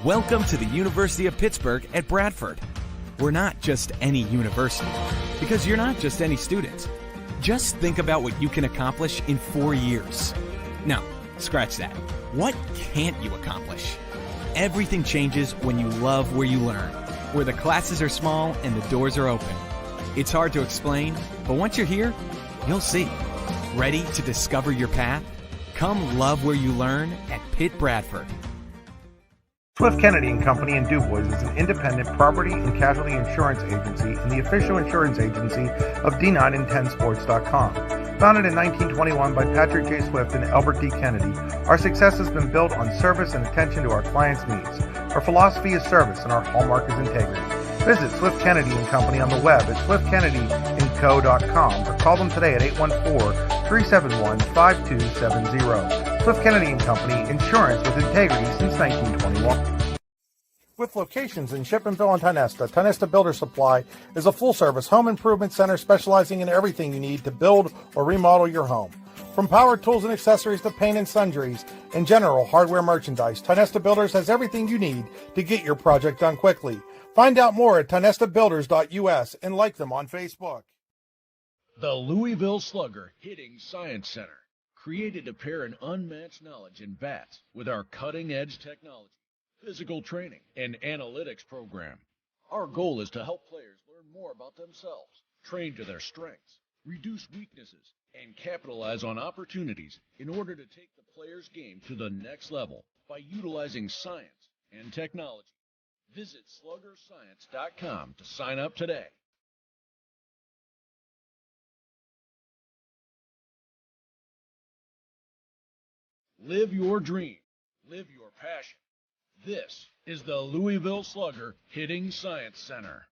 Welcome to the University of Pittsburgh at Bradford. We're not just any university, because you're not just any student. Just think about what you can accomplish in 4 years. No, scratch that. What can't you accomplish? Everything changes when you love where you learn, where the classes are small and the doors are open. It's hard to explain, but once you're here, you'll see. Ready to discover your path? Come love where you learn at Pitt Bradford. Swift Kennedy & Company in DuBois is an independent property and casualty insurance agency and the official insurance agency of D9and10sports.com. Founded in 1921 by Patrick J. Swift and Albert D. Kennedy, our success has been built on service and attention to our clients' needs. Our philosophy is service and our hallmark is integrity. Visit Swift Kennedy & Company on the web at swiftkennedyandco.com or call them today at 814-371-5270. Swift Kennedy & Company, insurance with integrity since 1921. With locations in Shippenville and Tionesta, Tionesta Builder Supply is a full-service home improvement center specializing in everything you need to build or remodel your home. From power tools and accessories to paint and sundries and general hardware merchandise, Tionesta Builders has everything you need to get your project done quickly. Find out more at tionestabuilders.us and like them on Facebook. The Louisville Slugger Hitting Science Center, created to pair an unmatched knowledge in bats with our cutting-edge technology, physical training, and analytics program. Our goal is to help players learn more about themselves, train to their strengths, reduce weaknesses, and capitalize on opportunities in order to take the player's game to the next level by utilizing science and technology. Visit sluggerscience.com to sign up today. Live your dream. Live your passion. This is the Louisville Slugger Hitting Science Center.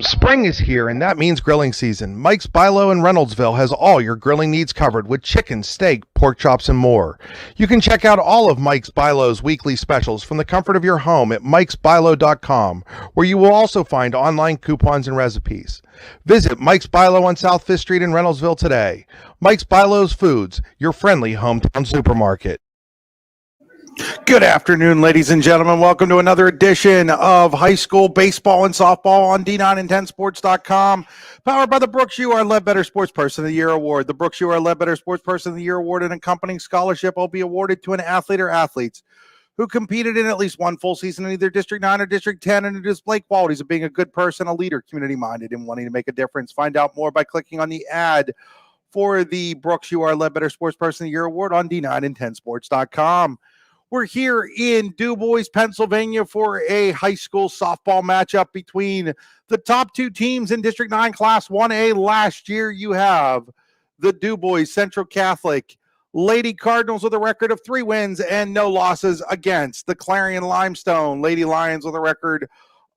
Spring is here, and that means grilling season. Mike's Bilo in Reynoldsville has all your grilling needs covered with chicken, steak, pork chops, and more. You can check out all of Mike's Bilo's weekly specials from the comfort of your home at mikesbilo.com, where you will also find online coupons and recipes. Visit Mike's Bilo on South 5th Street in Reynoldsville today. Mike's Bilo's Foods, your friendly hometown supermarket. Good afternoon, ladies and gentlemen. Welcome to another edition of high school baseball and softball on D9and10sports.com. Powered by the Brooks U. R. Ledbetter Sports Person of the Year Award. The Brooks U. R. Ledbetter Sports Person of the Year Award and accompanying scholarship will be awarded to an athlete or athletes who competed in at least one full season in either District 9 or District 10 and who display qualities of being a good person, a leader, community-minded, and wanting to make a difference. Find out more by clicking on the ad for the Brooks U. R. Ledbetter Sports Person of the Year Award on D9and10sports.com. We're here in DuBois, Pennsylvania for a high school softball matchup between the top two teams in District 9 Class 1A. Last year, you have the DuBois Central Catholic Lady Cardinals with a record of 3 wins and no losses against the Clarion-Limestone Lady Lions with a record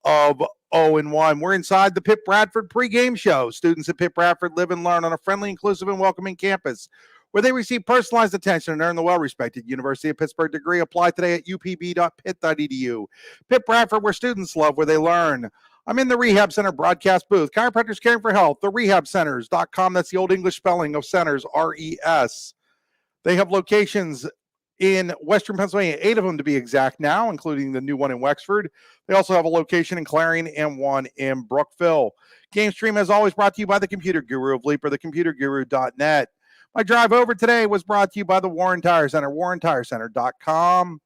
of 0-1. We're inside the Pitt Bradford pregame show. Students at Pitt Bradford live and learn on a friendly, inclusive, and welcoming campus where they receive personalized attention and earn the well-respected University of Pittsburgh degree. Apply today at upb.pitt.edu. Pitt Bradford, where students love where they learn. I'm in the Rehab Center broadcast booth. Chiropractors Caring for Health, the rehabcenters.com. That's the old English spelling of centers, R-E-S. They have locations in Western Pennsylvania, 8 of them to be exact now, including the new one in Wexford. They also have a location in Clarion and one in Brookville. Game Stream, as always, brought to you by the Computer Guru of Leaper, thecomputerguru.net. My drive over today was brought to you by the Warren Tire Center, warrentirecenter.com.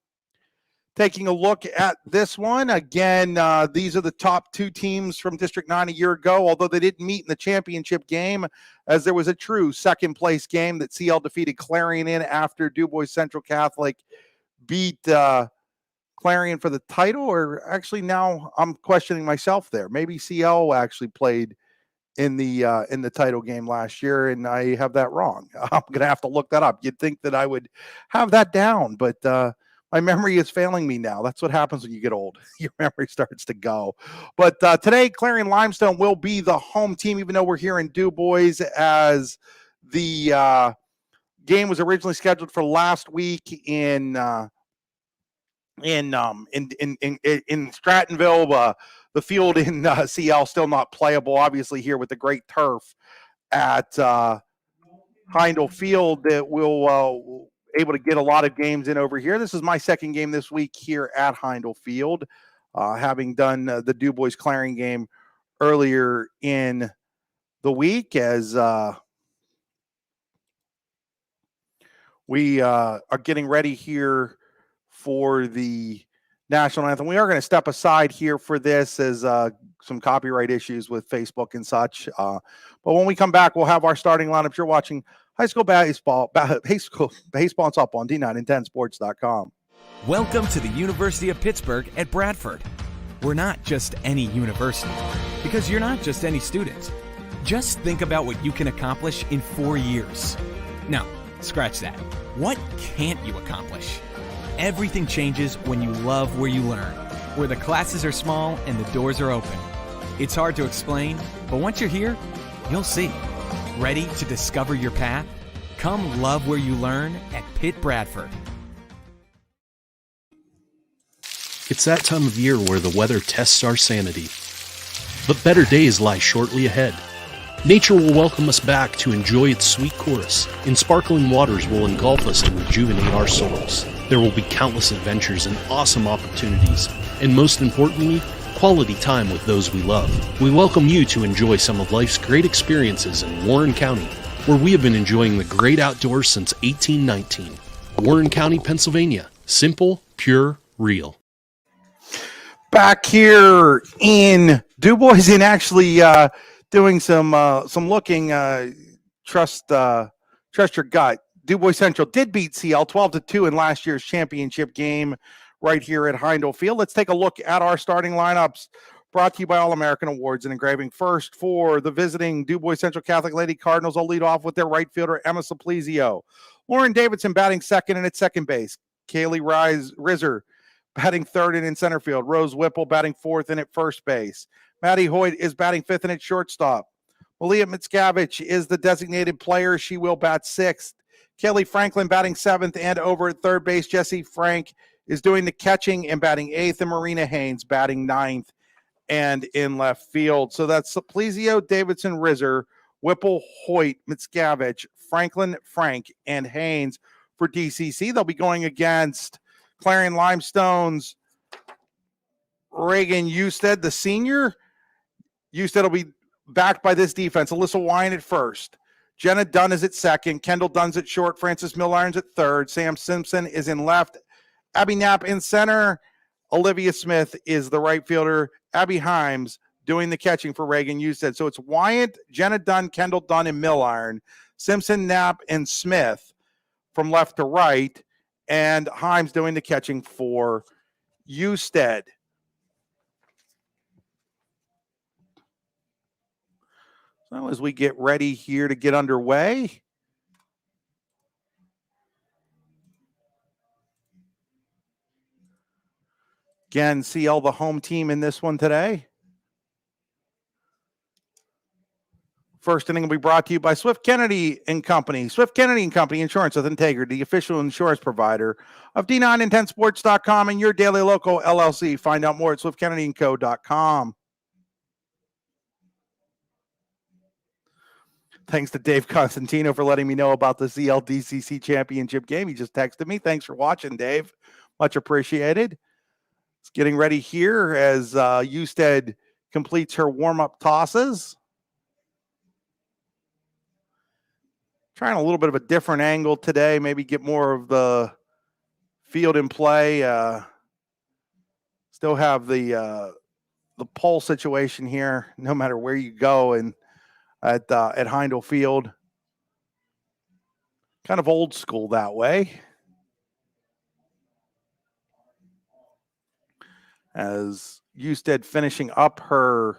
Taking a look at this one. Again, these are the top 2 teams from District 9 a year ago, although they didn't meet in the championship game, as there was a true second-place game that CL defeated Clarion in after DuBois Central Catholic beat Clarion for the title. Or actually, now I'm questioning myself there. Maybe CL actually played in the title game last year, and I have that wrong. I'm going to have to look that up. You'd think that I would have that down, but my memory is failing me now. That's what happens when you get old. Your memory starts to go. But today, Clarion-Limestone will be the home team, even though we're here in DuBois, as the game was originally scheduled for last week in Strattonville. The field in CL still not playable, obviously, here with the great turf at Heindel Field that will able to get a lot of games in over here. This is my second game this week here at Heindel Field, having done the DuBois Clarion game earlier in the week as we are getting ready here for the national anthem. We are going to step aside here for this as some copyright issues with Facebook and such. But when we come back, we'll have our starting lineups. You're watching high school baseball and softball on D9and10sports.com. Welcome to the University of Pittsburgh at Bradford. We're not just any university, because you're not just any student. Just think about what you can accomplish in 4 years. No, scratch that. What can't you accomplish? Everything changes when you love where you learn, where the classes are small and the doors are open. It's hard to explain, but once you're here, you'll see. Ready to discover your path? Come love where you learn at Pitt Bradford. It's that time of year where the weather tests our sanity. But better days lie shortly ahead. Nature will welcome us back to enjoy its sweet chorus, and sparkling waters will engulf us and rejuvenate our souls. There will be countless adventures and awesome opportunities, and most importantly, quality time with those we love. We welcome you to enjoy some of life's great experiences in Warren County, where we have been enjoying the great outdoors since 1819. Warren County, Pennsylvania. Simple, pure, real. Back here in DuBois and actually doing some looking. Trust your gut. DuBois Central did beat CL 12-2 in last year's championship game right here at Heindel Field. Let's take a look at our starting lineups, brought to you by All American Awards and Engraving. First, for the visiting DuBois Central Catholic Lady Cardinals, will lead off with their right fielder, Emma Simplizio. Lauren Davidson batting second and at second base. Kaylee Rizzer batting third and in center field. Rose Whipple batting fourth and at first base. Maddie Hoyt is batting fifth and at shortstop. Malia Mitscavich is the designated player. She will bat sixth. Kelly Franklin batting seventh and over at third base. Jessie Frank is doing the catching and batting eighth, and Marina Haynes batting ninth and in left field. So that's Simplizio, Davidson, Rizzer, Whipple, Hoyt, Mitscavich, Franklin, Frank, and Haynes for DCC. They'll be going against Clarion-Limestone's Reagan Usted, the senior. Usted will be backed by this defense. Alyssa Wine at first. Jenna Dunn is at second. Kendall Dunn's at short. Frances Milliron's at third. Sam Simpson is in left. Abby Knapp in center. Olivia Smith is the right fielder. Abby Himes doing the catching for Reagan Usted. So it's Wyatt, Jenna Dunn, Kendall Dunn, and Milliron. Simpson, Knapp, and Smith from left to right. And Himes doing the catching for Usted. So as we get ready here to get underway, again, CL the home team in this one today. First inning will be brought to you by Swift Kennedy and Company. Swift Kennedy and Company, insurance with integrity, the official insurance provider of D9and10sports.com and your daily local LLC. Find out more at swiftkennedyandco.com. Thanks to Dave Constantino for letting me know about the CLDCC championship game. He just texted me. Thanks for watching, Dave. Much appreciated. It's getting ready here as Usted completes her warm-up tosses. Trying a little bit of a different angle today, maybe get more of the field in play. Still have the pole situation here, no matter where you go, and at Heindel Field. Kind of old school that way. As Usted finishing up her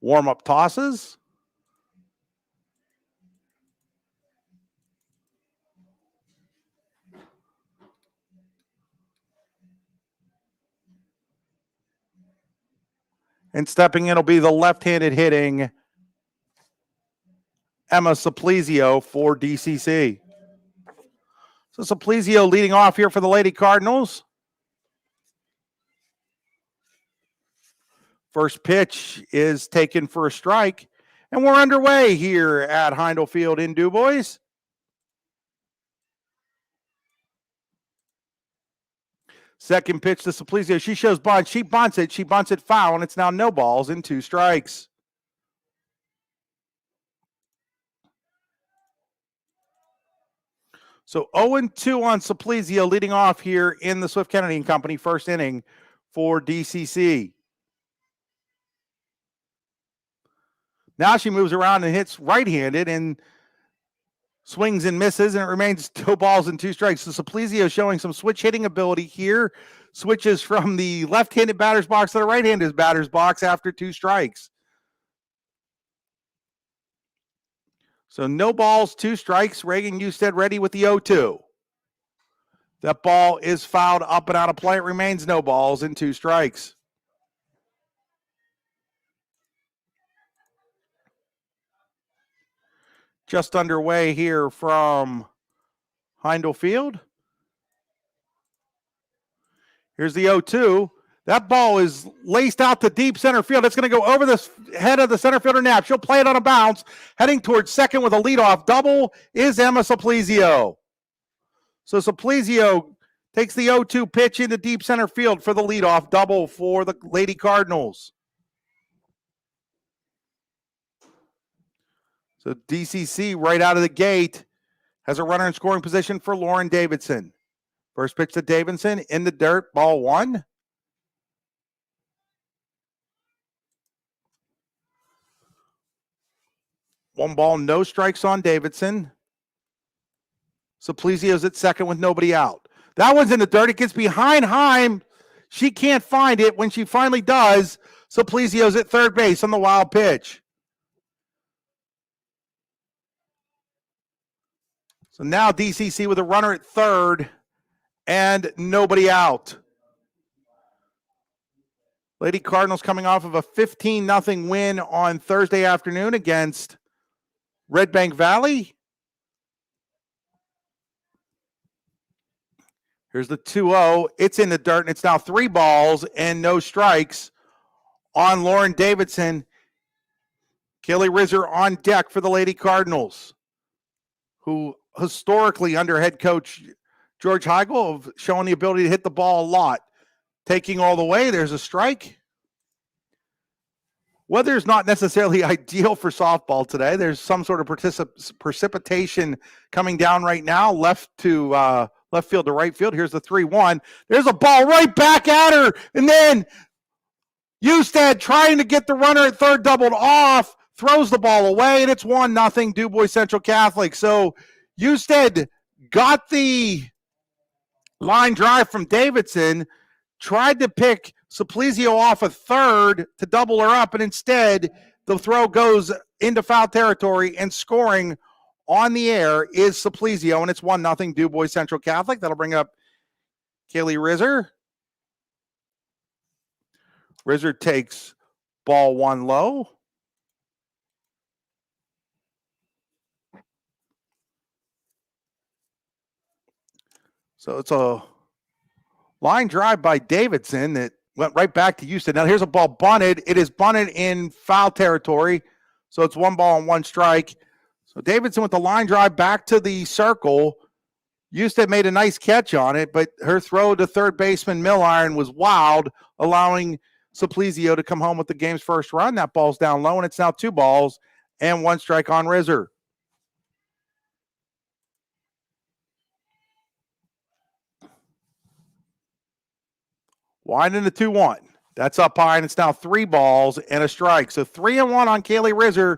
warm-up tosses. And stepping in will be the left-handed hitting Emma Simplizio for DCC. So Simplizio leading off here for the Lady Cardinals. First pitch is taken for a strike. And we're underway here at Heindel Field in DuBois. Second pitch to Simplicio. She shows bunt. She bunts it. She bunts it foul, and it's now no balls and 2 strikes. So 0-2 on Simplicio, leading off here in the Swift Kennedy and Company first inning for DCC. Now she moves around and hits right-handed and swings and misses, and it remains 2 balls and 2 strikes. So Simplicio showing some switch hitting ability here. Switches from the left-handed batter's box to the right-handed batter's box after 2 strikes. So no balls, 2 strikes. Reagan Usted ready with the 0-2. That ball is fouled up and out of play. It remains no balls and 2 strikes. Just underway here from Heindel Field. Here's the 0-2. That ball is laced out to deep center field. It's going to go over the head of the center fielder Knapp. She'll play it on a bounce. Heading towards second with a leadoff double is Emma Simplicio. So Simplicio takes the 0-2 pitch into deep center field for the leadoff double for the Lady Cardinals. So DCC right out of the gate has a runner in scoring position for Lauren Davidson. First pitch to Davidson in the dirt, ball 1. One ball, no strikes on Davidson. Simplicio's at second with nobody out. That one's in the dirt. It gets behind Heim. She can't find it. When she finally does, Simplicio's at third base on the wild pitch. So now DCC with a runner at third and nobody out. Lady Cardinals coming off of a 15-0 win on Thursday afternoon against Red Bank Valley. Here's the 2-0. It's in the dirt, and it's now 3 balls and no strikes on Lauren Davidson. Kaylee Rizzer on deck for the Lady Cardinals, who historically under head coach George Heigl have shown the ability to hit the ball a lot. Taking all the way, there's a strike. Weather is not necessarily ideal for softball today. There's some sort of precipitation coming down right now, left field to right field. Here's the 3-1. There's a ball right back at her, and then Usted trying to get the runner at third doubled off, throws the ball away, and it's 1-0 DuBois Central Catholic. So Usted got the line drive from Davidson, tried to pick Simplicio off a third to double her up, and instead the throw goes into foul territory, and scoring on the air is Simplicio, and it's 1-0 DuBois Central Catholic. That'll bring up Kaylee Rizzer. Rizzer takes ball 1 low. So it's a line drive by Davidson that went right back to Houston. Now here's a ball bunted. It is bunted in foul territory. So it's 1 ball and 1 strike. So Davidson with the line drive back to the circle. Houston made a nice catch on it, but her throw to third baseman Milliron was wild, allowing Simplicio to come home with the game's first run. That ball's down low, and it's now 2 balls and 1 strike on Rizzer. Winding the 2-1. That's up high, and it's now 3 balls and a strike. So 3-1 on Kaylee Rizzer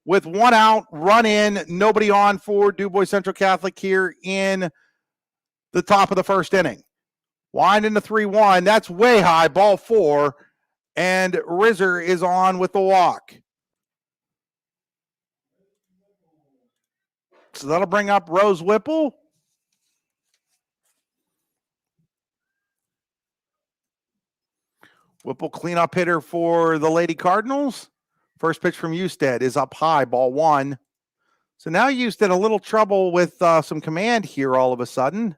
with 1 out, run in, nobody on for DuBois Central Catholic here in the top of the first inning. Winding the 3-1. That's way high, ball 4, and Rizzer is on with the walk. So that'll bring up Rose Whipple. Whipple cleanup hitter for the Lady Cardinals. First pitch from Usted is up high, ball 1. So now Usted a little trouble with some command here all of a sudden.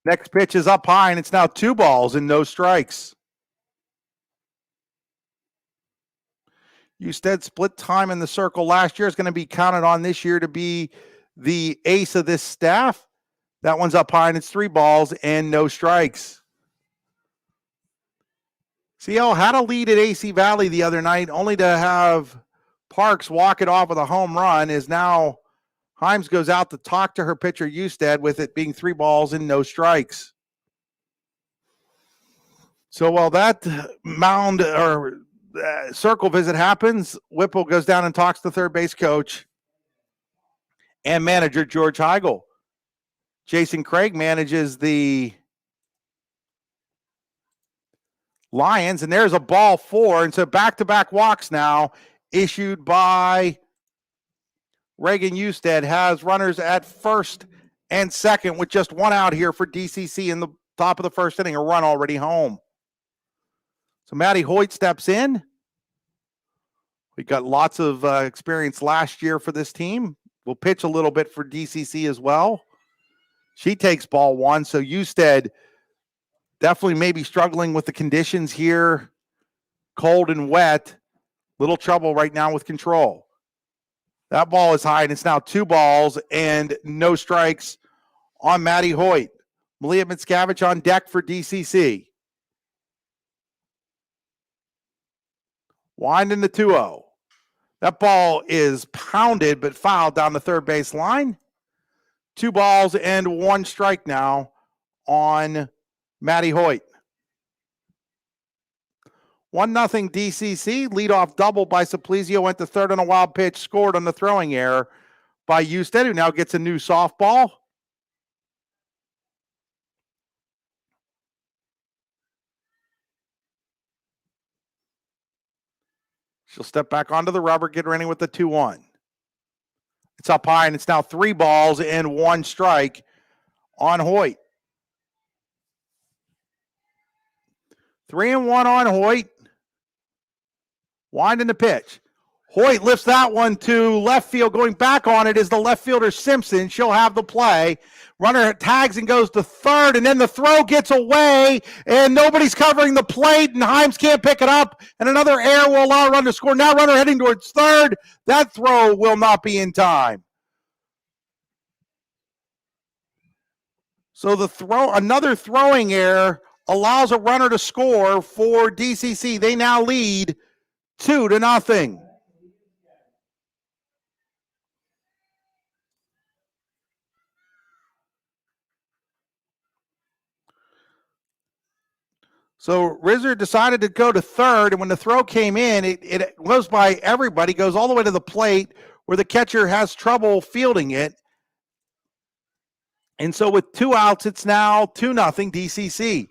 Next pitch is up high, and it's now 2 balls and no strikes. Usted split time in the circle last year, is going to be counted on this year to be the ace of this staff. That one's up high, and it's 3 balls and no strikes. CL had a lead at AC Valley the other night, only to have Parks walk it off with a home run. Is now Himes goes out to talk to her pitcher Usted, with it being 3 balls and no strikes. So while that mound or circle visit happens, Whipple goes down and talks to third base coach and manager George Heigl. Jason Craig manages the Lions, and there's a ball 4, and so back-to-back walks now issued by Reagan Usted. Has runners at first and second with just 1 out here for DCC in the top of the first inning, a run already home. So Maddie Hoyt steps in. We got lots of experience last year for this team. We'll pitch a little bit for DCC as well. She takes ball 1, so Usted definitely maybe struggling with the conditions here. Cold and wet. Little trouble right now with control. That ball is high, and it's now 2 balls and no strikes on Maddie Hoyt. Malia Mickiewicz on deck for DCC. Winding the 2-0. That ball is pounded but fouled down the third base line. 2 balls and 1 strike now on Maddie Hoyt. 1-0 DCC. Leadoff double by Supplizio. Went to third on a wild pitch. Scored on the throwing error by Usted, who now gets a new softball. She'll step back onto the rubber, get ready with the 2-1. It's up high, and it's now 3 balls and 1 strike on Hoyt. 3-1 on Hoyt. Winding the pitch. Hoyt lifts that one to left field. Going back on it is the left fielder Simpson. She'll have the play. Runner tags and goes to third, and then the throw gets away, and nobody's covering the plate, and Himes can't pick it up, and another error will allow a run to score. Now runner heading towards third. That throw will not be in time. So another throwing error allows a runner to score for DCC. They now lead 2-0. So Rizzer decided to go to third, and when the throw came in, it goes by everybody, goes all the way to the plate where the catcher has trouble fielding it. And so with 2 outs, it's now 2-0 DCC.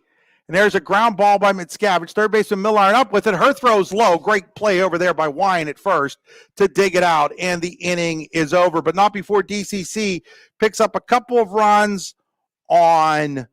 And there's a ground ball by Mickiewicz. Third baseman Millard up with it. Her throw's low. Great play over there by Wine at first to dig it out, and the inning is over. But not before DCC picks up a couple of runs on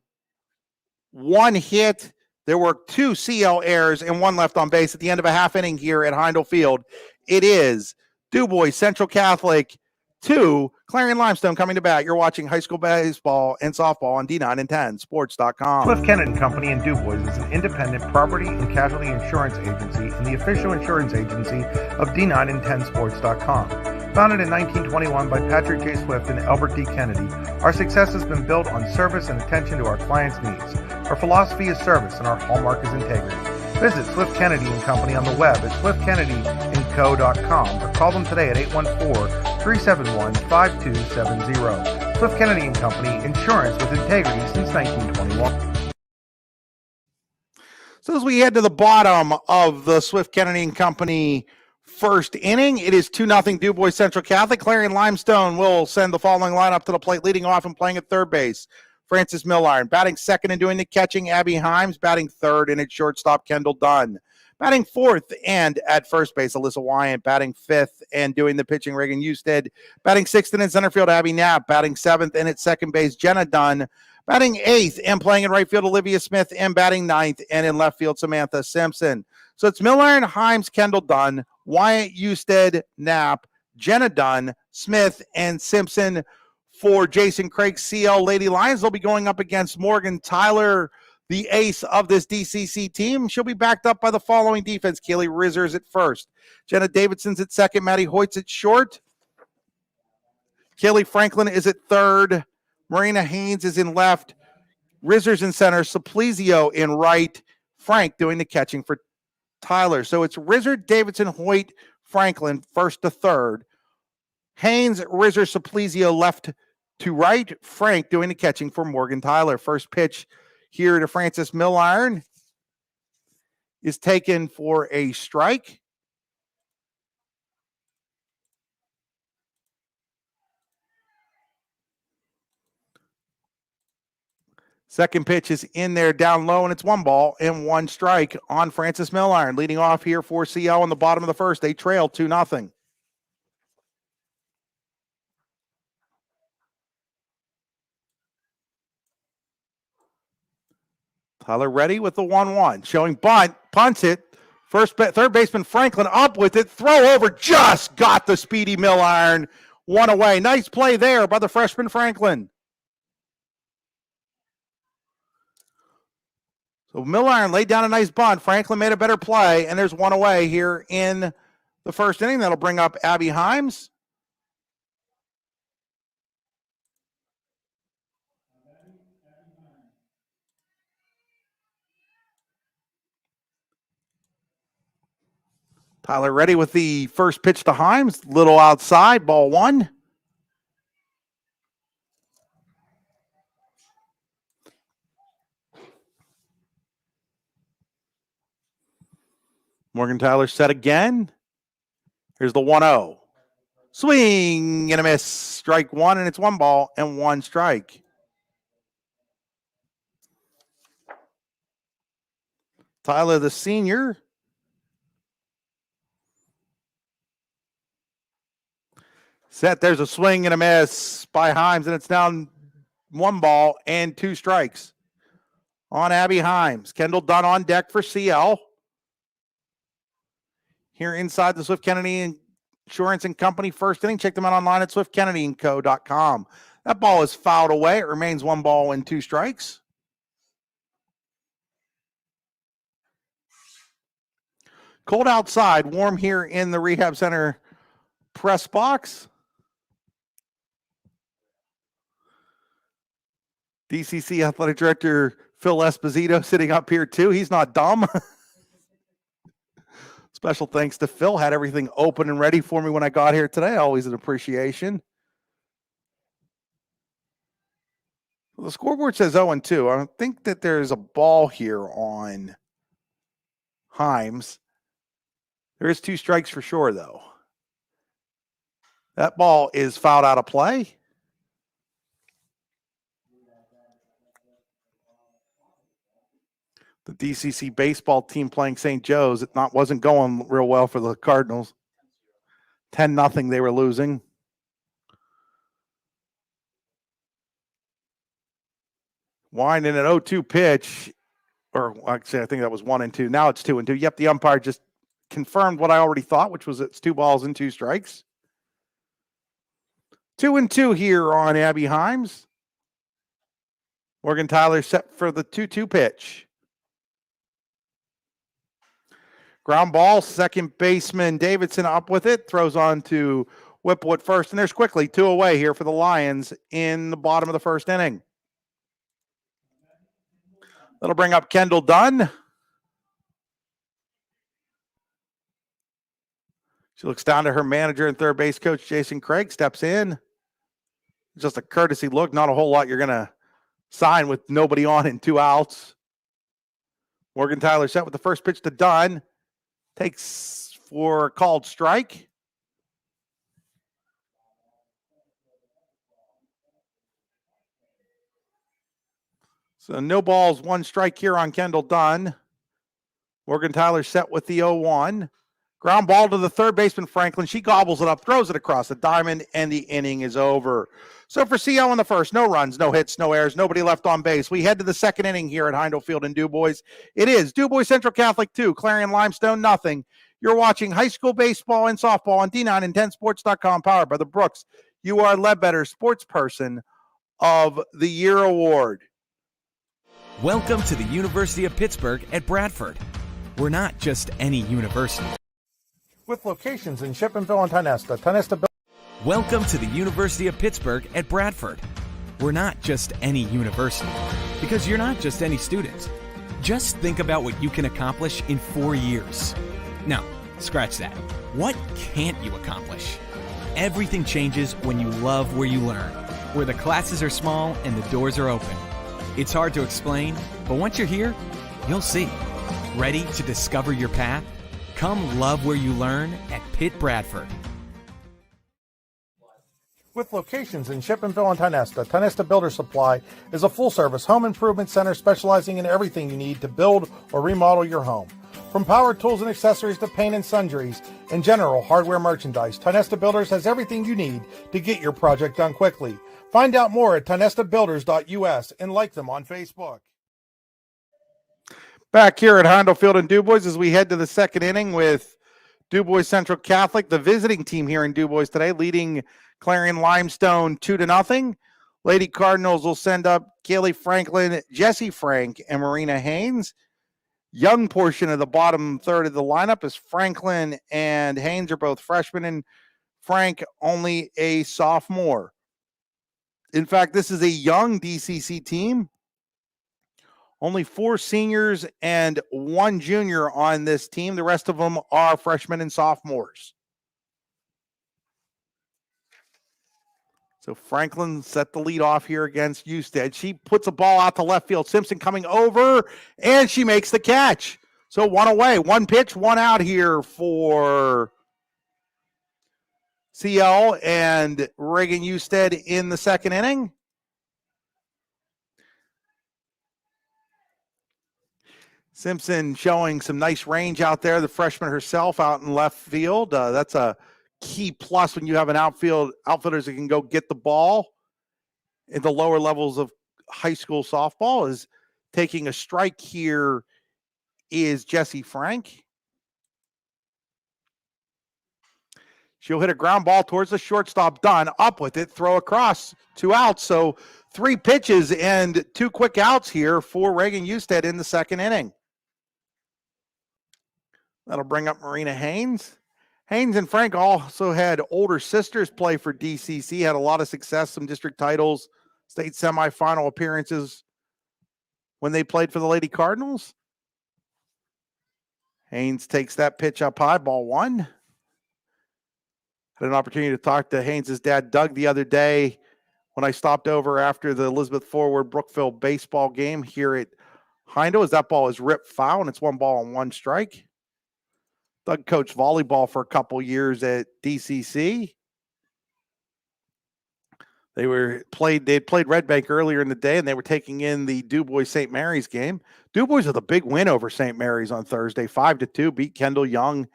1 hit. There were 2 CL errors and 1 left on base at the end of a half inning here at Heindel Field. It is DuBois Central Catholic 2, Clarion-Limestone coming to bat. You're watching high school baseball and softball on D9and10sports.com. Swift Kennedy Company in DuBois is an independent property and casualty insurance agency and the official insurance agency of D9and10sports.com. Founded in 1921 by Patrick J. Swift and Albert D. Kennedy, our success has been built on service and attention to our clients' needs. Our philosophy is service and our hallmark is integrity. Visit Swift Kennedy & Company on the web at swiftkennedyandco.com or call them today at 814-371-5270. Swift Kennedy & Company, insurance with integrity since 1921. So as we head to the bottom of the Swift Kennedy & Company first inning, it is 2-0 DuBois Central Catholic. Clarion-Limestone will send the following lineup to the plate. Leading off and playing at third base, Francis Milliron. Batting second and doing the catching, Abby Himes. Batting third and at shortstop, Kendall Dunn. Batting fourth and at first base, Alyssa Wyant. Batting fifth and doing the pitching, Reagan Usted. Batting sixth and in center field, Abby Knapp. Batting seventh and at second base, Jenna Dunn. Batting eighth and playing in right field, Olivia Smith. And batting ninth and in left field, Samantha Simpson. So it's Milliron, Himes, Kendall Dunn, Wyatt Usted, Knapp, Jenna Dunn, Smith, and Simpson for Jason Craig's CL Lady Lions. They'll be going up against Morgan Tyler, the ace of this DCC team. She'll be backed up by the following defense. Kaylee Rizzers at first. Jenna Davidson's at second. Maddie Hoyt's at short. Kaylee Franklin is at third. Marina Haynes is in left. Rizzers in center. Suplizio in right. Frank doing the catching for Tyler. So it's Rizzer, Davidson, Hoyt, Franklin, first to third. Haynes, Rizzer, Suplizio left to right. Frank doing the catching for Morgan Tyler. First pitch here to Frances Milliron is taken for a strike. Second pitch is in there down low, and it's 1-1 strike on Frances Milliron. Leading off here for CL in the bottom of the first. They trail 2-0. Tyler ready with the 1-1. Showing bunt, punts it. Third baseman Franklin up with it. Throw over, just got the speedy Milliron. One away. Nice play there by the freshman Franklin. So Milliron laid down a nice bunt. Franklin made a better play, and there's one away here in the first inning. That'll bring up Abby Himes. Tyler ready with the first pitch to Himes. Little outside, ball one. Morgan Tyler set again. Here's the 1-0. Swing and a miss. Strike one, and it's 1-1 strike. Tyler, the senior. Set, there's a swing and a miss by Himes, and it's down 1-2 strikes on Abby Himes. Kendall Dunn on deck for CL. Here inside the Swift Kennedy Insurance and Company first inning. Check them out online at swiftkennedyandco.com. That ball is fouled away. It remains 1-2 strikes. Cold outside, warm here in the Rehab Center press box. DCC Athletic Director Phil Esposito sitting up here too. He's not dumb. Special thanks to Phil. Had everything open and ready for me when I got here today. Always an appreciation. The scoreboard says 0-2. I think that there's a ball here on Himes. There is 2 strikes for sure, though. That ball is fouled out of play. The DCC baseball team playing St. Joe's. It wasn't going real well for the Cardinals. 10-0 they were losing. Winding an 0-2 pitch. Or actually, I think that was 1-2. Now it's 2-2. Yep, the umpire just confirmed what I already thought, which was it's 2 balls and 2 strikes. 2-2 here on Abby Himes. Morgan Tyler set for the 2-2 pitch. Ground ball, second baseman Davidson up with it. Throws on to Whipple at first. And there's quickly 2 away here for the Lions in the bottom of the first inning. That'll bring up Kendall Dunn. She looks down to her manager and third base coach, Jason Craig, steps in. Just a courtesy look. Not a whole lot you're going to sign with nobody on and 2 outs. Morgan Tyler set with the first pitch to Dunn. Takes for a called strike. So no balls, 1 strike here on Kendall Dunn. Morgan Tyler set with the 0-1. Ground ball to the third baseman, Franklin. She gobbles it up, throws it across the diamond, and the inning is over. So for CL in the first, no runs, no hits, no errors, nobody left on base. We head to the second inning here at Heindel Field in DuBois. It is DuBois Central Catholic 2, Clarion-Limestone 0. You're watching high school baseball and softball on D9 and 10sports.com, powered by the Brooks UR Ledbetter Sports Person of the Year award. Welcome to the University of Pittsburgh at Bradford. We're not just any university. With locations in Shippenville and Tionesta. Welcome to the University of Pittsburgh at Bradford. We're not just any university, because you're not just any student. Just think about what you can accomplish in 4 years. No, scratch that. What can't you accomplish? Everything changes when you love where you learn, where the classes are small and the doors are open. It's hard to explain, but once you're here, you'll see. Ready to discover your path? Come love where you learn at Pitt Bradford. With locations in Shippenville and Tionesta Builder Supply is a full-service home improvement center specializing in everything you need to build or remodel your home. From power tools and accessories to paint and sundries and general hardware merchandise, Tionesta Builders has everything you need to get your project done quickly. Find out more at tionestabuilders.us and like them on Facebook. Back here at Heindel Field and DuBois as we head to the second inning with DuBois Central Catholic, the visiting team here in DuBois today, leading Clarion-Limestone 2-0. Lady Cardinals will send up Kaylee Franklin, Jessie Frank, and Marina Haynes. Young portion of the bottom third of the lineup is Franklin and Haynes are both freshmen, and Frank only a sophomore. In fact, this is a young DCC team. Only 4 seniors and 1 junior on this team. The rest of them are freshmen and sophomores. So Franklin set the lead off here against Usted. She puts a ball out to left field. Simpson coming over, and she makes the catch. So 1 away, 1 pitch, 1 out here for CL and Reagan Usted in the second inning. Simpson showing some nice range out there. The freshman herself out in left field. That's a key plus when you have an outfielders that can go get the ball in the lower levels of high school softball. Is taking a strike here is Jessie Frank. She'll hit a ground ball towards the shortstop. Done. Up with it. Throw across. 2 outs. So 3 pitches and 2 quick outs here for Reagan Usted in the second inning. That'll bring up Marina Haynes. Haynes and Frank also had older sisters play for DCC, had a lot of success, some district titles, state semifinal appearances when they played for the Lady Cardinals. Haynes takes that pitch up high, ball 1. Had an opportunity to talk to Haynes' dad, Doug, the other day when I stopped over after the Elizabeth Forward Brookville baseball game here at Heindel, as that ball is ripped foul and it's 1 ball and 1 strike. Doug coached volleyball for a couple years at DCC. They played Red Bank earlier in the day, and they were taking in the DuBois St. Mary's game. DuBois with a big win over St. Mary's on Thursday, 5-2, beat Kendall Young,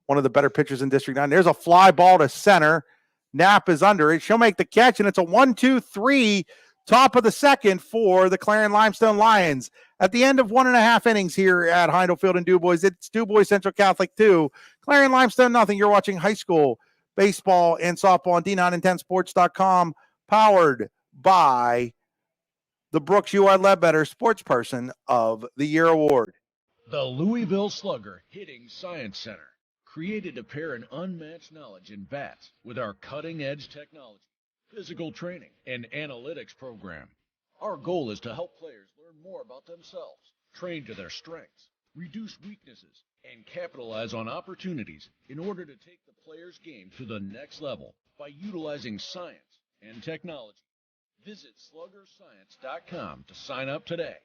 one of the better pitchers in District 9. There's a fly ball to center. Knapp is under it. She'll make the catch, and it's a 1-2-3, top of the second for the Clarion-Limestone Lions. At the end of 1.5 innings here at Heindel Field and DuBois, it's DuBois Central Catholic 2, Clarion-Limestone nothing. You're watching high school baseball and softball on D9and10sports.com, powered by the Brooks UR Ledbetter Sports Person of the Year award. The Louisville Slugger Hitting Science Center, created to pair an unmatched knowledge in bats with our cutting-edge technology, physical training, and analytics program. Our goal is to help players learn more about themselves, train to their strengths, reduce weaknesses, and capitalize on opportunities in order to take the player's game to the next level by utilizing science and technology. Visit sluggerscience.com to sign up today.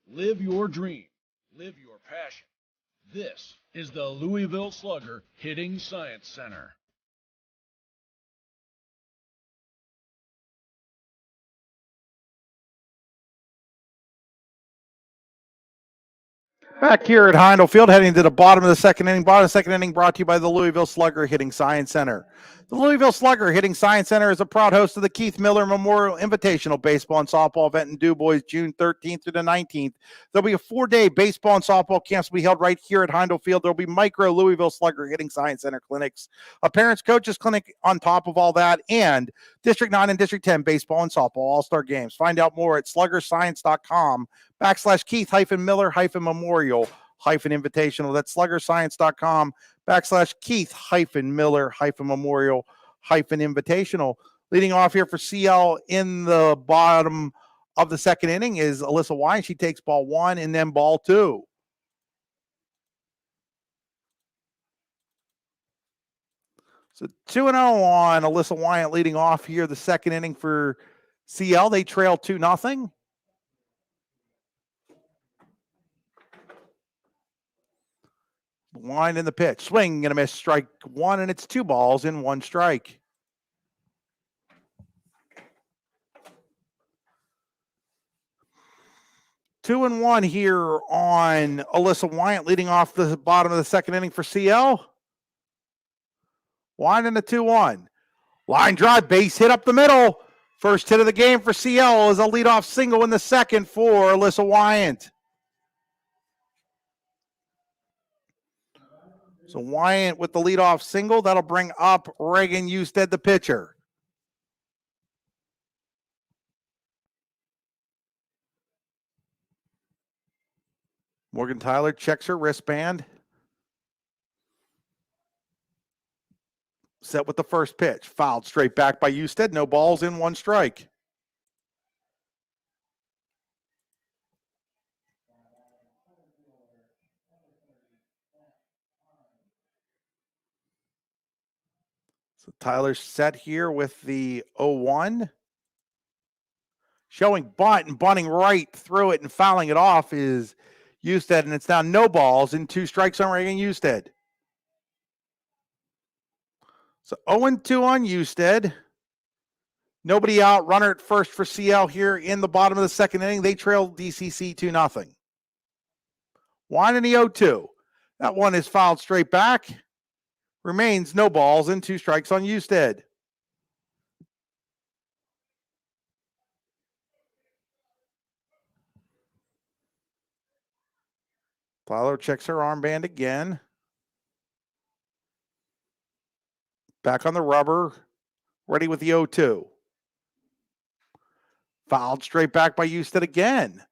Live your dream. Live your passion. This is the Louisville Slugger Hitting Science Center. Back here at Heindel Field, heading to the bottom of the second inning. Bottom of the second inning brought to you by the Louisville Slugger Hitting Science Center. The Louisville Slugger Hitting Science Center is a proud host of the Keith Miller Memorial Invitational Baseball and Softball event in DuBois, June 13th through the 19th. There'll be a 4-day baseball and softball camps will be held right here at Heindel Field. There'll be micro Louisville Slugger Hitting Science Center clinics, a parents coaches clinic on top of all that, and District 9 and District 10 baseball and softball all-star games. Find out more at sluggerscience.com/Keith-Miller-Memorial-Invitational. That's sluggerscience.com/Keith-Miller-Memorial-Invitational. Leading off here for CL in the bottom of the second inning is Alyssa Wine. She takes ball 1 and then ball 2. So 2-0 on Alyssa Wyatt leading off here the second inning for CL. They trail 2-0. Line in the pitch. Swing and a miss. Strike 1, and it's 2 balls in 1 strike. Two and one here on Alyssa Wyatt leading off the bottom of the second inning for CL. Wine in the 2-1. Line drive, base hit up the middle. First hit of the game for CL is a leadoff single in the second for Alyssa Wyatt. So Wyatt with the leadoff single. That'll bring up Reagan Usted, the pitcher. Morgan Tyler checks her wristband. Set with the first pitch. Fouled straight back by Usted. No balls in 1 strike. So Tyler's set here with the 0-1. Showing bunt and bunting right through it and fouling it off is Usted, and it's now no balls and 2 strikes on Reagan Usted. So 0-2 on Usted. Nobody out. Runner at first for CL here in the bottom of the second inning. They trail DCC 2-0. Wine in the 0-2. That one is fouled straight back. Remains no balls and 2 strikes on Usted. Tyler checks her armband again. Back on the rubber. Ready with the 0-2. Fouled straight back by Usted again.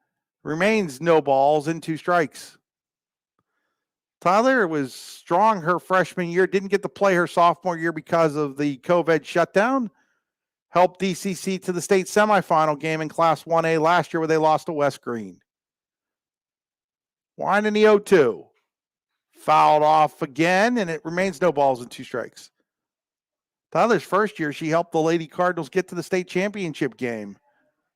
Remains no balls and 2 strikes. Tyler was strong her freshman year. Didn't get to play her sophomore year because of the COVID shutdown. Helped DCC to the state semifinal game in Class 1A last year where they lost to West Green. Wine in the 0-2. Fouled off again, and it remains no balls and 2 strikes. Tyler's first year, she helped the Lady Cardinals get to the state championship game.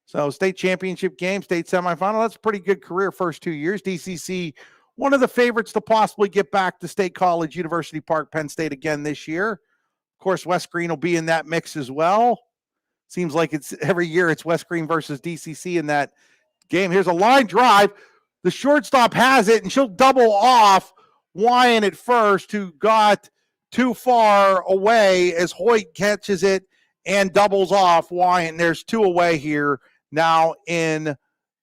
So state championship game, state semifinal, that's a pretty good career first 2 years. DCC, one of the favorites to possibly get back to State College, University Park, Penn State again this year. Of course, West Green will be in that mix as well. Seems like it's every year it's West Green versus DCC in that game. Here's a line drive. The shortstop has it, and she'll double off Wyan at first, who got too far away as Hoyt catches it and doubles off Wyan. There's 2 away here now in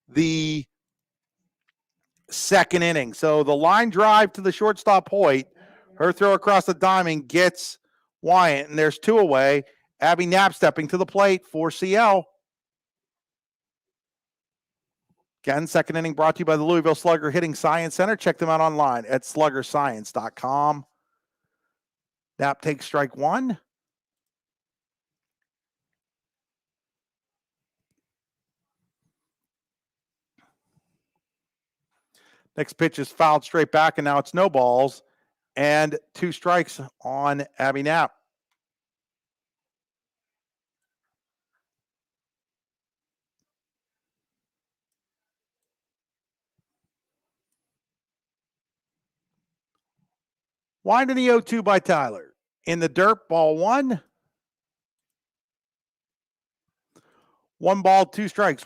the second inning. So the line drive to the shortstop Hoyt, her throw across the diamond gets Wyatt, and there's 2 away. Abby Knapp stepping to the plate for CL. Again, second inning brought to you by the Louisville Slugger Hitting Science Center. Check them out online at sluggerscience.com. Knapp takes strike 1. Next pitch is fouled straight back, and now it's no balls and 2 strikes on Abby Knapp. Wind in the 0-2 by Tyler. In the dirt, ball 1. 1 ball, 2 strikes.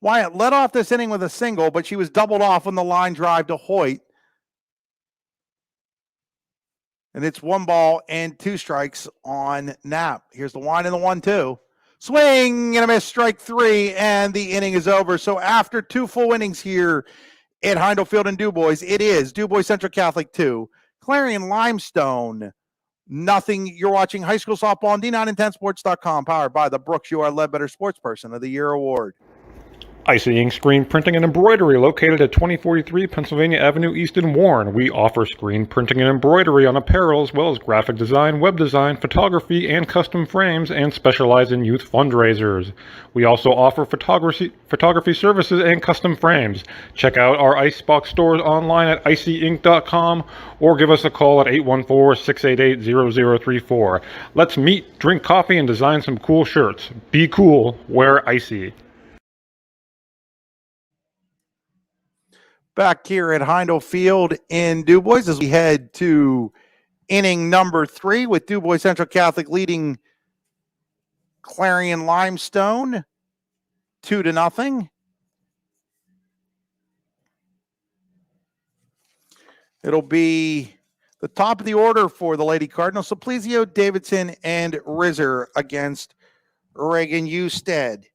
Wyatt led off this inning with a single, but she was doubled off on the line drive to Hoyt. And it's 1 ball and 2 strikes on Knapp. Here's the wind and the 1-2. Swing and a miss, strike 3, and the inning is over. So after 2 full innings here at Heindel Field in DuBois, it is DuBois Central Catholic 2, Clarion-Limestone nothing. You're watching high school softball on D910sports.com, powered by the Brooks You Are Ledbetter Sports Person of the Year Award. Icy Ink Screen Printing and Embroidery, located at 2043 Pennsylvania Avenue East in Warren. We offer screen printing and embroidery on apparel, as well as graphic design, web design, photography, and custom frames, and specialize in youth fundraisers. We also offer photography services and custom frames. Check out our Icebox stores online at icyink.com or give us a call at 814-688-0034. Let's meet, drink coffee, and design some cool shirts. Be cool, wear icy. Back here at Heindel Field in DuBois as we head to inning number 3 with DuBois Central Catholic leading Clarion-Limestone 2-0. It'll be the top of the order for the Lady Cardinals. Simplizio, Davidson, and Rizzer against Reagan Usted.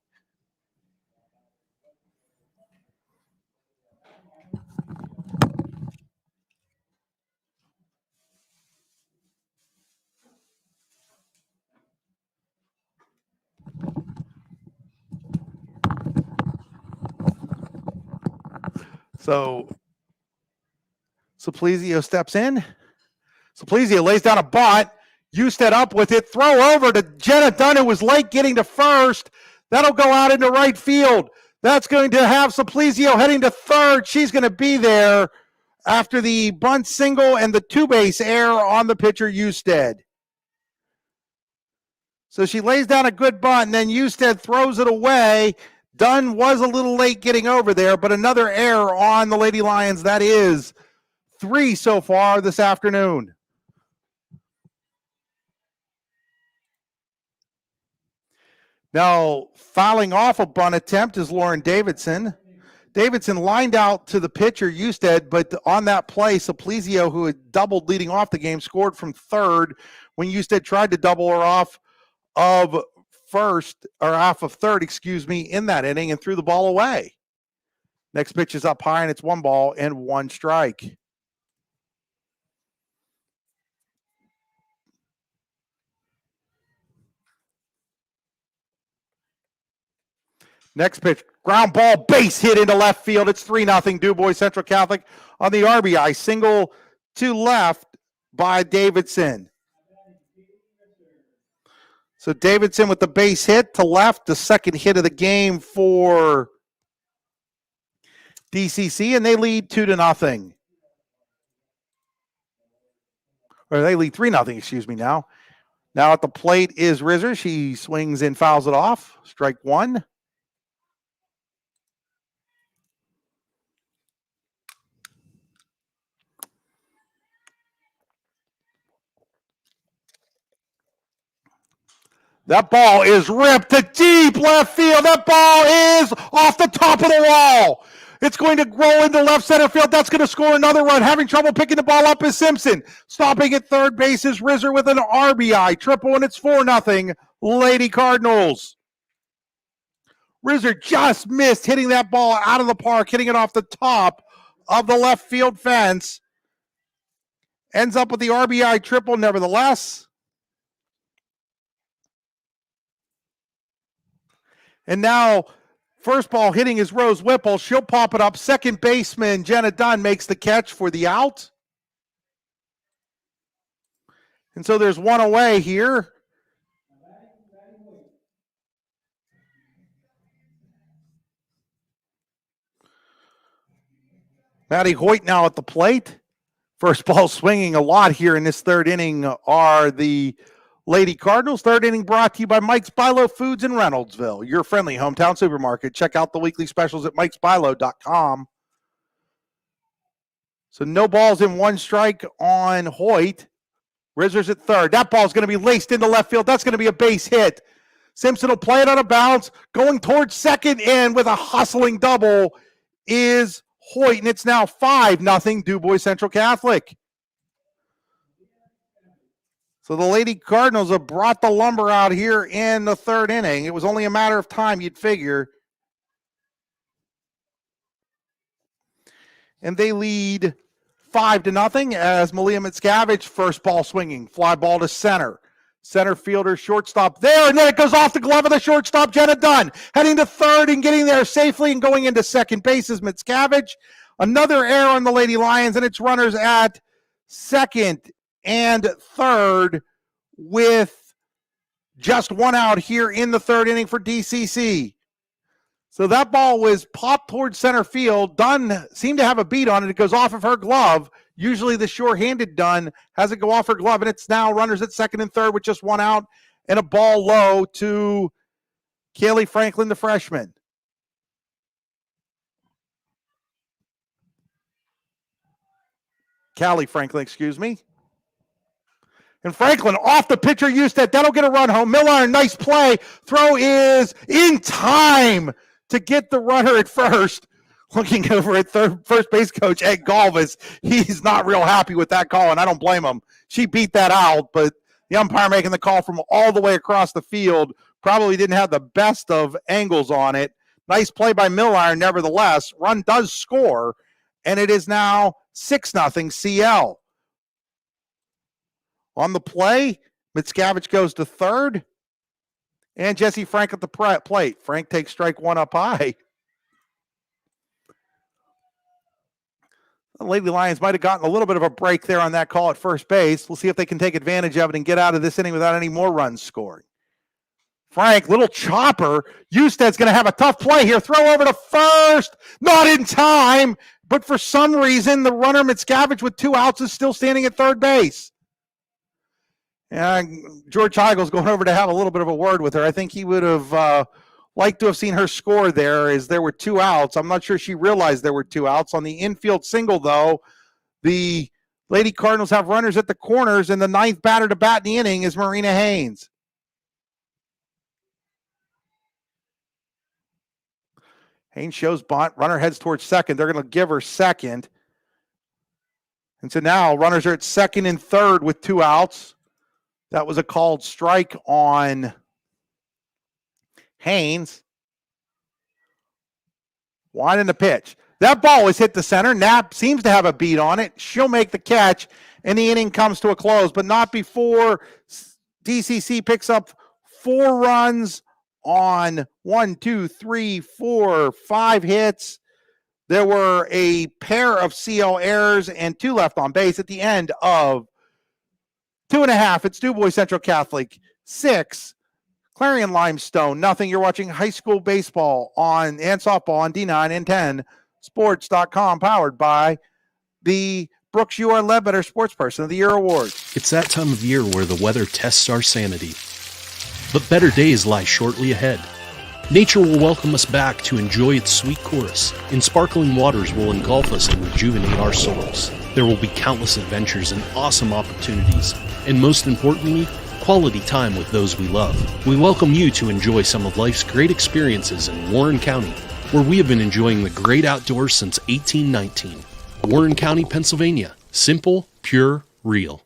So Simplizio steps in. Simplizio lays down a bunt. Usted up with it. Throw over to Jenna Dunn, who was late getting to first. That'll go out into right field. That's going to have Simplizio heading to third. She's going to be there after the bunt single and the 2-base error on the pitcher, Usted. So she lays down a good bunt, and then Usted throws it away. Dunn was a little late getting over there, but another error on the Lady Lions. That is 3 so far this afternoon. Now, fouling off a bunt attempt is Lauren Davidson. Davidson lined out to the pitcher, Usted, but on that play, Simplizio, who had doubled leading off the game, scored from third when Usted tried to double her off of third, in that inning, and threw the ball away. Next pitch is up high, and it's 1 ball and 1 strike. Next pitch, ground ball, base hit into left field. It's 3-0 DuBois Central Catholic on the RBI. Single to left by Davidson. So Davidson with the base hit to left, the second hit of the game for DCC, and they lead 2-0. Or they lead 3-0, excuse me now. Now at the plate is Rizzer. She swings and fouls it off. Strike 1. That ball is ripped to deep left field. That ball is off the top of the wall. It's going to roll into left center field. That's going to score another run. Having trouble picking the ball up is Simpson. Stopping at third base is Rizzer with an RBI triple, and it's 4-0 Lady Cardinals. Rizzer just missed hitting that ball out of the park, hitting it off the top of the left field fence. Ends up with the RBI triple nevertheless. And now, first ball hitting is Rose Whipple. She'll pop it up. Second baseman Jenna Dunn makes the catch for the out. And so there's 1 away here. Maddie Hoyt now at the plate. First ball swinging a lot here in this third inning are the Lady Cardinals. Third inning brought to you by Mike's Bilo Foods in Reynoldsville, your friendly hometown supermarket. Check out the weekly specials at mikesbilo.com. So no balls in 1 strike on Hoyt. Rizzer's at third. That ball's going to be laced into left field. That's going to be a base hit. Simpson will play it on a bounce. Going towards second, and with a hustling double is Hoyt. And it's now 5-0 DuBois Central Catholic. So the Lady Cardinals have brought the lumber out here in the third inning. It was only a matter of time, you'd figure. And they lead 5-0 as Malia Mickiewicz, first ball swinging, fly ball to center. Center fielder, shortstop there, and then it goes off the glove of the shortstop, Jenna Dunn. Heading to third and getting there safely and going into second base is Mickiewicz. Another error on the Lady Lions, and it's runners at second and third with just one out here in the third inning for DCC. So that ball was popped towards center field. Dunn seemed to have a beat on it. It goes off of her glove. Usually the sure-handed Dunn has it go off her glove, and it's now runners at second and third with just one out and a ball low to Kaylee Franklin, the freshman. Callie Franklin, excuse me. And Franklin off the pitcher, Usted. That'll get a run home. Miller, nice play. Throw is in time to get the runner at first. Looking over at first base coach Ed Galvis, he's not real happy with that call, and I don't blame him. She beat that out, but the umpire making the call from all the way across the field probably didn't have the best of angles on it. Nice play by Miller, nevertheless. Run does score, and it is now 6-0 CL. On the play, Mickiewicz goes to third, and Jesse Frank at the plate. Frank takes strike one up high. The Lady Lions might have gotten a little bit of a break there on that call at first base. We'll see if they can take advantage of it and get out of this inning without any more runs scored. Frank, little chopper. Eusted's going to have a tough play here. Throw over to first. Not in time, but for some reason, the runner Mickiewicz with 2 outs is still standing at third base. And George Heigel's going over to have a little bit of a word with her. I think he would have liked to have seen her score there as there were 2 outs. I'm not sure she realized there were 2 outs. On the infield single, though, the Lady Cardinals have runners at the corners, and the 9th batter to bat in the inning is Marina Haynes. Haynes shows bunt. Runner heads towards second. They're going to give her second. And so now runners are at second and third with 2 outs. That was a called strike on Haynes. Winding the pitch. That ball is hit the center. Knapp seems to have a beat on it. She'll make the catch, and the inning comes to a close, but not before DCC picks up 4 runs on 1, 2, 3, 4, 5 hits. There were a pair of CL errors and 2 left on base at the end of 2.5. It's DuBois Central Catholic 6. Clarion-Limestone, nothing. You're watching high school baseball and softball on D9 and 10 Sports.com, powered by the Brooks You Are Ledbetter Sports Person of the Year Award. It's that time of year where the weather tests our sanity. But better days lie shortly ahead. Nature will welcome us back to enjoy its sweet chorus, and sparkling waters will engulf us and rejuvenate our souls. There will be countless adventures and awesome opportunities, and most importantly, quality time with those we love. We welcome you to enjoy some of life's great experiences in Warren County, where we have been enjoying the great outdoors since 1819. Warren County, Pennsylvania. Simple, pure, real.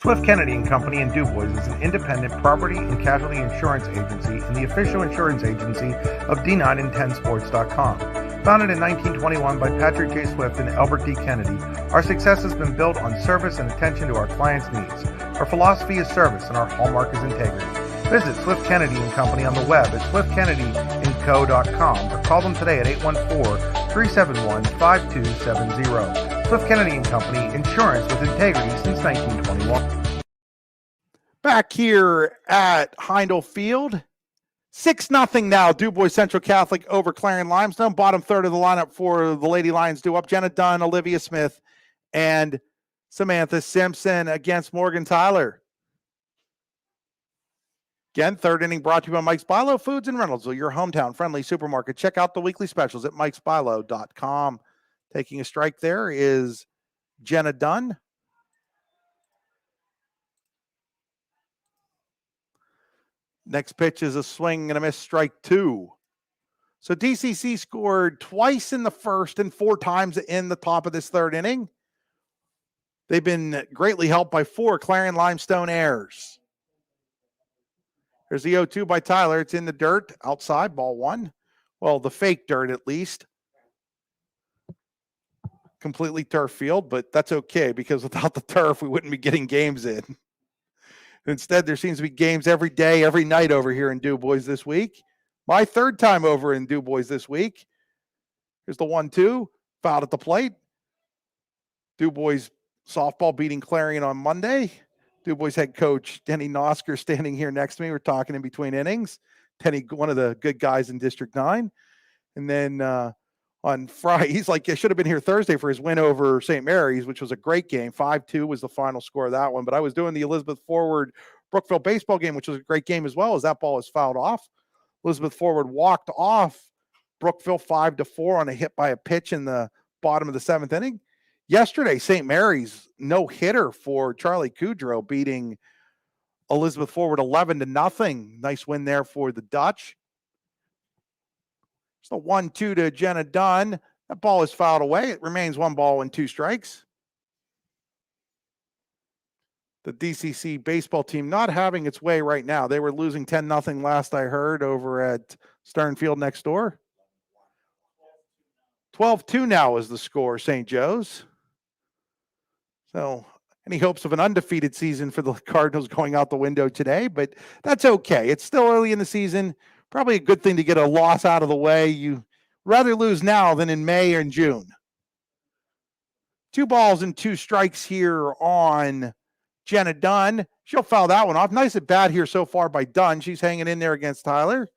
Swift Kennedy and Company in DuBois is an independent property and casualty insurance agency and the official insurance agency of D9 and 10 Sports.com. Founded in 1921 by Patrick J. Swift and Albert D. Kennedy, our success has been built on service and attention to our clients' needs. Our philosophy is service and our hallmark is integrity. Visit Swift Kennedy and Company on the web at swiftkennedyandco.com or call them today at 814-371-5270. Swift Kennedy and Company, insurance with integrity since 1921. Back here at Heindel Field, 6-0 now. DuBois Central Catholic over Clarion-Limestone. Bottom third of the lineup for the Lady Lions due up. Jenna Dunn, Olivia Smith, and Samantha Simpson against Morgan Tyler. Again, third inning brought to you by Mike's Bilo Foods in Reynoldsville, your hometown friendly supermarket. Check out the weekly specials at mikesbilo.com. Taking a strike there is Jenna Dunn. Next pitch is a swing and a miss, strike 2. So DCC scored twice in the first and 4 times in the top of this third inning. They've been greatly helped by 4 Clarion-Limestone airs. There's the 0-2 by Tyler. It's in the dirt outside, ball 1. Well, the fake dirt at least. Completely turf field, but that's okay because without the turf, we wouldn't be getting games in. Instead, there seems to be games every day, every night over here in DuBois this week. My 3rd time over in DuBois this week. Here's the 1-2, fouled at the plate. DuBois softball beating Clarion on Monday. DuBois head coach Denny Nosker standing here next to me. We're talking in between innings. Denny, one of the good guys in District 9. And then on Friday, he's like, I should have been here Thursday for his win over St. Mary's, which was a great game. 5-2 was the final score of that one. But I was doing the Elizabeth Forward Brookville baseball game, which was a great game as well, as that ball was fouled off. Elizabeth Forward walked off Brookville 5-4 on a hit by a pitch in the bottom of the 7th inning. Yesterday, St. Mary's no-hitter for Charlie Kudrow beating Elizabeth Forward 11-0. Nice win there for the Dutch. It's the 1-2 to Jenna Dunn. That ball is fouled away. It remains 1 ball and 2 strikes. The DCC baseball team not having its way right now. They were losing 10-0 last I heard over at Sternfield next door. 12-2 now is the score, St. Joe's. So any hopes of an undefeated season for the Cardinals going out the window today, but that's okay. It's still early in the season. Probably a good thing to get a loss out of the way. You rather lose now than in May or in June. 2 balls and 2 strikes here on Jenna Dunn. She'll foul that one off. Nice at bat here so far by Dunn. She's hanging in there against Tyler.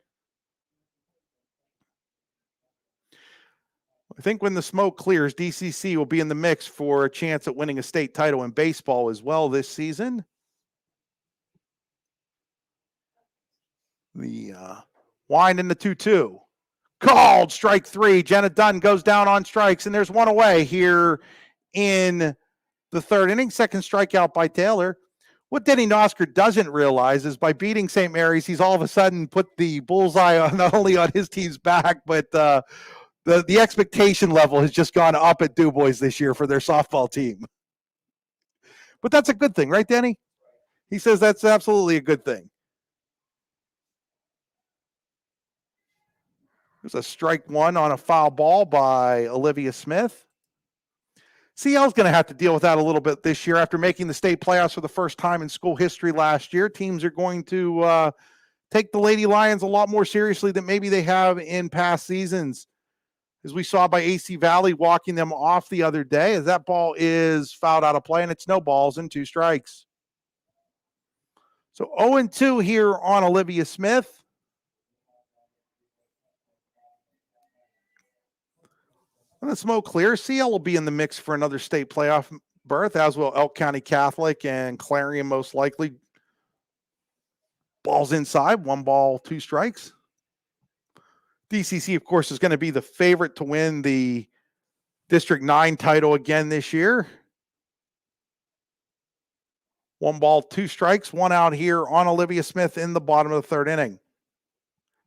I think when the smoke clears, DCC will be in the mix for a chance at winning a state title in baseball as well this season. The wind in the 2-2. Called strike 3. Jenna Dunn goes down on strikes, and there's 1 away here in the 3rd inning. 2nd strikeout by Taylor. What Denny Nosker doesn't realize is by beating St. Mary's, he's all of a sudden put the bullseye on not only on his team's back, but the expectation level has just gone up at DuBois this year for their softball team. But that's a good thing, right, Denny? He says that's absolutely a good thing. There's a strike 1 on a foul ball by Olivia Smith. CL's going to have to deal with that a little bit this year after making the state playoffs for the first time in school history last year. Teams are going to take the Lady Lions a lot more seriously than maybe they have in past seasons, as we saw by AC Valley walking them off the other day, as that ball is fouled out of play, and it's no balls and 2 strikes. So 0-2 here on Olivia Smith. When the smoke clears, CL will be in the mix for another state playoff berth, as will Elk County Catholic and Clarion most likely. Ball's inside, 1 ball, 2 strikes. DCC, of course, is going to be the favorite to win the District 9 title again this year. 1 ball, 2 strikes, 1 out here on Olivia Smith in the bottom of the 3rd inning.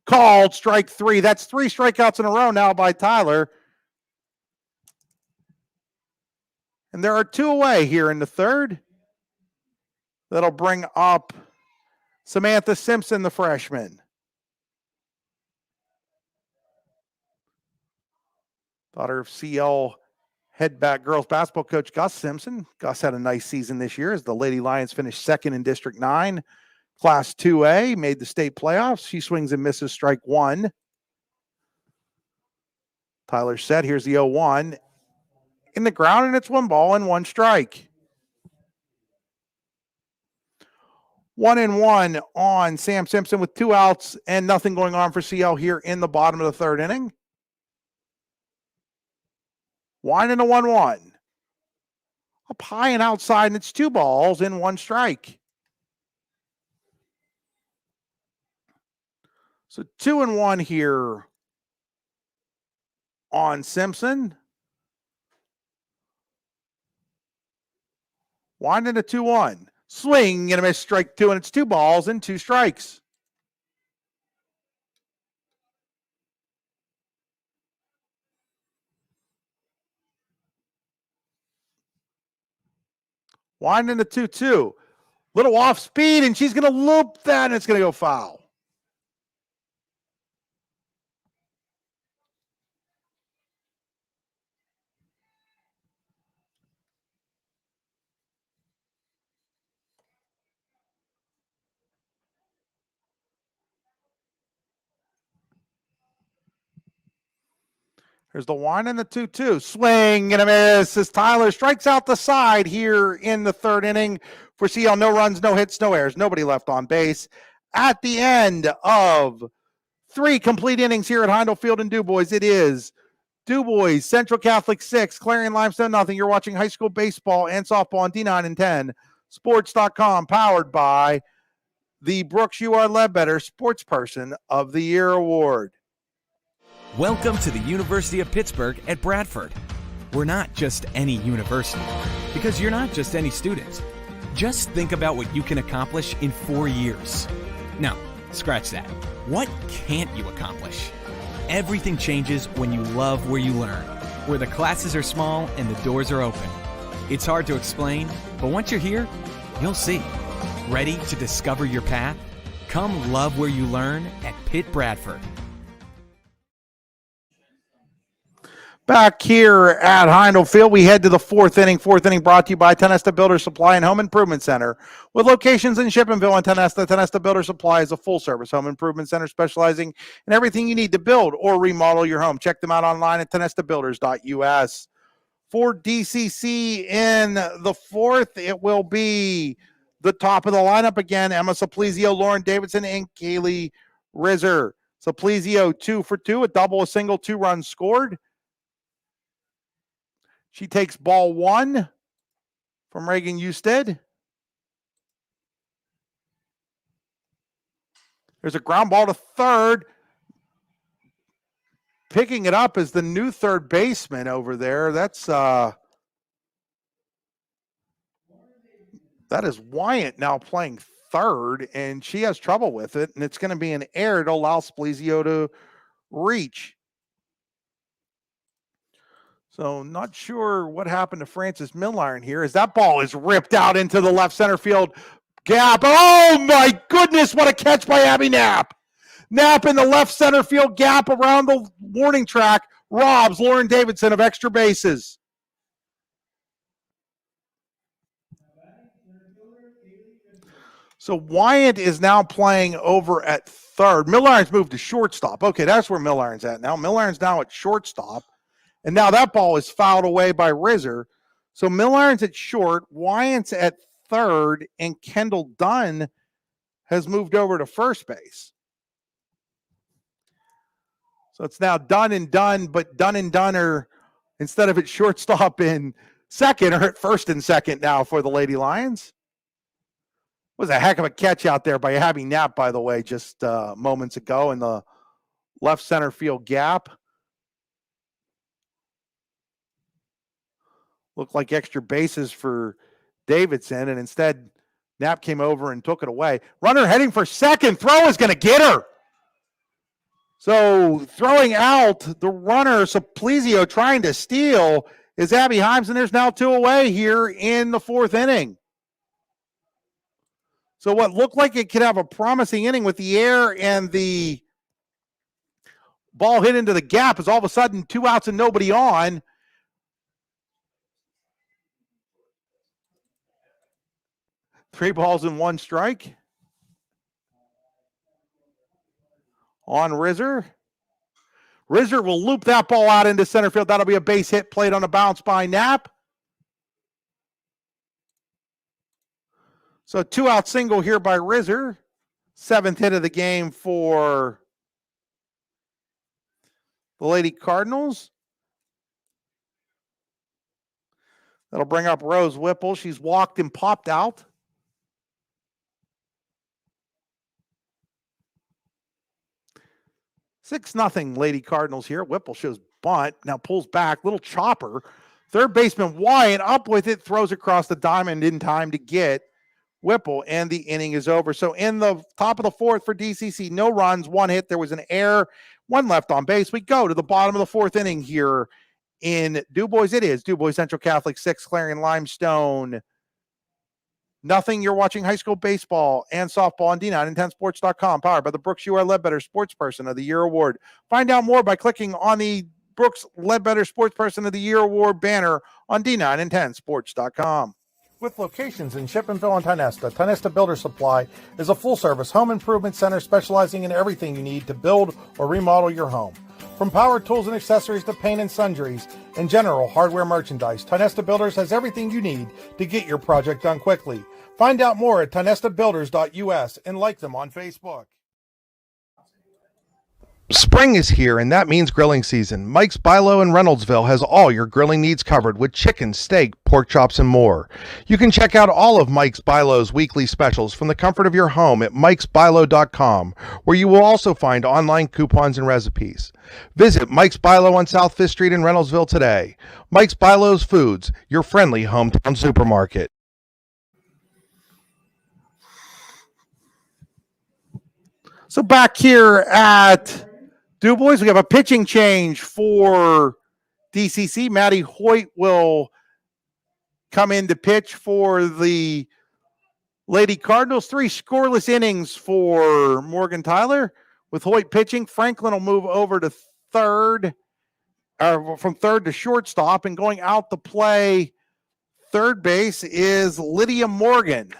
Called strike 3. That's 3 strikeouts in a row now by Tyler. And there are 2 away here in the 3rd. That'll bring up Samantha Simpson, the freshman. Daughter of CL head back girls basketball coach Gus Simpson. Gus had a nice season this year as the Lady Lions finished 2nd in District 9. Class 2A, made the state playoffs. She swings and misses strike 1. Tyler set. Here's the 0-1. In the ground, and it's 1 ball and 1 strike. 1-1 on Sam Simpson with 2 outs and nothing going on for CL here in the bottom of the 3rd inning. 1 and a 1-1. Up high and outside, and it's 2 balls and 1 strike. So 2-1 here on Simpson. 1 and a 2-1. Swing and a miss, strike 2, and it's 2 balls and 2 strikes. Winding the 2-2. Little off speed, and she's going to loop that, and it's going to go foul. Here's the one and the 2-2. Swing and a miss as Tyler strikes out the side here in the third inning. For CL, no runs, no hits, no errors, nobody left on base. At the end of 3 complete innings here at Heindel Field in DuBois, it is DuBois, Central Catholic 6, Clarion-Limestone nothing. You're watching high school baseball and softball on D9 and 10. Sports.com, powered by the Brooks U.R. Ledbetter Sportsperson of the Year Award. Welcome to the University of Pittsburgh at Bradford. We're not just any university, because you're not just any student. Just think about what you can accomplish in 4 years. No, scratch that. What can't you accomplish? Everything changes when you love where you learn, where the classes are small and the doors are open. It's hard to explain, but once you're here, you'll see. Ready to discover your path? Come love where you learn at Pitt Bradford. Back here at Heindel Field, we head to the fourth inning. Fourth inning brought to you by Tenesta Builder Supply and Home Improvement Center. With locations in Shippenville and Tenesta, Tenesta Builder Supply is a full-service home improvement center specializing in everything you need to build or remodel your home. Check them out online at tenestabuilders.us. For DCC in the fourth, it will be the top of the lineup again. Emma Supplizio, Lauren Davidson, and Kaylee Rizzer. Supplizio 2 for 2, a double, a single, 2 runs scored. She takes ball 1 from Reagan Usted. There's a ground ball to third. Picking it up is the new third baseman over there. That is Wyatt now playing third, and she has trouble with it, and it's going to be an error to allow Supplizio to reach. So not sure what happened to Frances Milliron here as that ball is ripped out into the left center field gap. Oh my goodness, what a catch by Abby Knapp. Knapp in the left center field gap around the warning track robs Lauren Davidson of extra bases. So Wyatt is now playing over at third. Milliron's moved to shortstop. Okay, that's where Milliron's at now. Milliron's now at shortstop. And now that ball is fouled away by Rizzer. So Milliron's at short, Wyatt's at third, and Kendall Dunn has moved over to first base. So it's now Dunn and Dunn, but Dunn and Dunn are, instead of at shortstop and second, are at first and second now for the Lady Lions. It was a heck of a catch out there by Abby Knapp, by the way, just moments ago in the left center field gap. Looked like extra bases for Davidson, and instead Knapp came over and took it away. Runner heading for second. Throw is going to get her. So throwing out the runner, Supplizio trying to steal, is Abby Himes, and there's now 2 away here in the fourth inning. So what looked like it could have a promising inning with the air and the ball hit into the gap is all of a sudden 2 outs and nobody on. Three balls and 1 strike on Rizzer. Rizzer will loop that ball out into center field. That'll be a base hit played on a bounce by Knapp. So 2-out single here by Rizzer. 7th hit of the game for the Lady Cardinals. That'll bring up Rose Whipple. She's walked and popped out. 6-0 Lady Cardinals here. Whipple shows bunt. Now pulls back. Little chopper. Third baseman Wyatt up with it. Throws across the diamond in time to get Whipple. And the inning is over. So in the top of the fourth for DCC, no runs, 1 hit. There was an error. 1 left on base. We go to the bottom of the fourth inning here in DuBois. It is DuBois Central Catholic 6, Clarion-Limestone Nothing. You're watching high school baseball and softball on D910sports.com, powered by the Brooks U.R. Ledbetter Sports Person of the Year Award. Find out more by clicking on the Brooks Ledbetter Sports Person of the Year Award banner on D910sports.com. With locations in Shippenville and Tionesta Builder Supply is a full-service home improvement center specializing in everything you need to build or remodel your home. From power tools and accessories to paint and sundries and general hardware merchandise, Tionesta Builders has everything you need to get your project done quickly. Find out more at tionestabuilders.us and like them on Facebook. Spring is here, and that means grilling season. Mike's Bilo in Reynoldsville has all your grilling needs covered with chicken, steak, pork chops, and more. You can check out all of Mike's Bilo's weekly specials from the comfort of your home at mikesbilo.com, where you will also find online coupons and recipes. Visit Mike's Bilo on South 5th Street in Reynoldsville today. Mike's Bilo's Foods, your friendly hometown supermarket. So back here at DuBois, we have a pitching change for DCC. Maddie Hoyt will come in to pitch for the Lady Cardinals. 3 scoreless innings for Morgan Tyler. With Hoyt pitching, Franklin will move over to third, from third to shortstop, and going out to play third base is Lydia Morgan.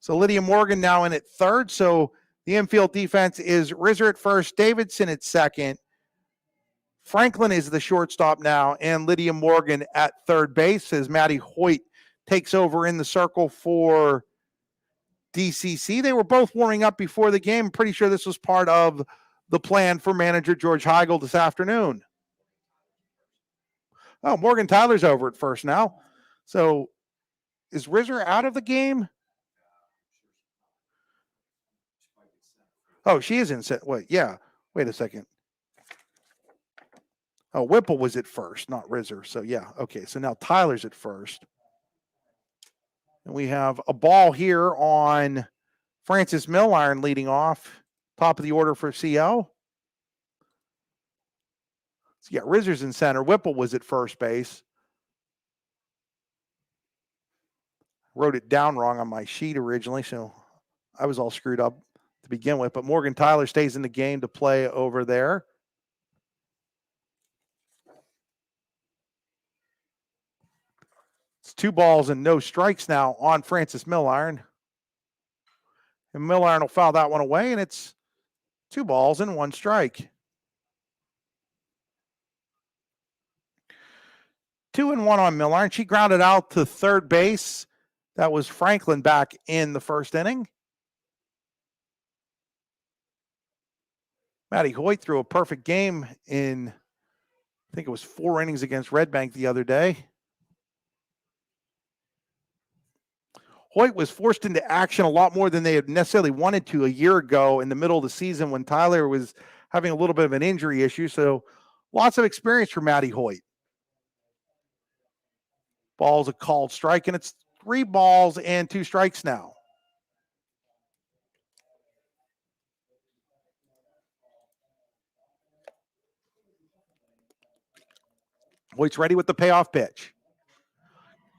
So Lydia Morgan now in at third. So the infield defense is Rizzer at first, Davidson at second. Franklin is the shortstop now, and Lydia Morgan at third base as Maddie Hoyt takes over in the circle for DCC. They were both warming up before the game. I'm pretty sure this was part of the plan for manager George Heigl this afternoon. Oh, Morgan Tyler's over at first now. So is Rizzer out of the game? Oh, she is in set. Wait, yeah. Wait a second. Oh, Whipple was at first, not Rizzer. So, yeah. Okay, so now Tyler's at first. And we have a ball here on Francis Milliron leading off. Top of the order for CL. So, yeah, Rizzer's in center. Whipple was at first base. Wrote it down wrong on my sheet originally, so I was all screwed up to begin with, but Morgan Tyler stays in the game to play over there. It's 2 balls and no strikes now on Francis Milliron. And Milliron will foul that one away, and it's 2 balls and 1 strike. 2-1 on Milliron. She grounded out to third base. That was Franklin back in the first inning. Maddie Hoyt threw a perfect game in, I think it was 4 innings against Red Bank the other day. Hoyt was forced into action a lot more than they had necessarily wanted to a year ago in the middle of the season when Tyler was having a little bit of an injury issue. So lots of experience for Maddie Hoyt. Ball's a called strike, and it's 3 balls and 2 strikes now. Hoyt's ready with the payoff pitch.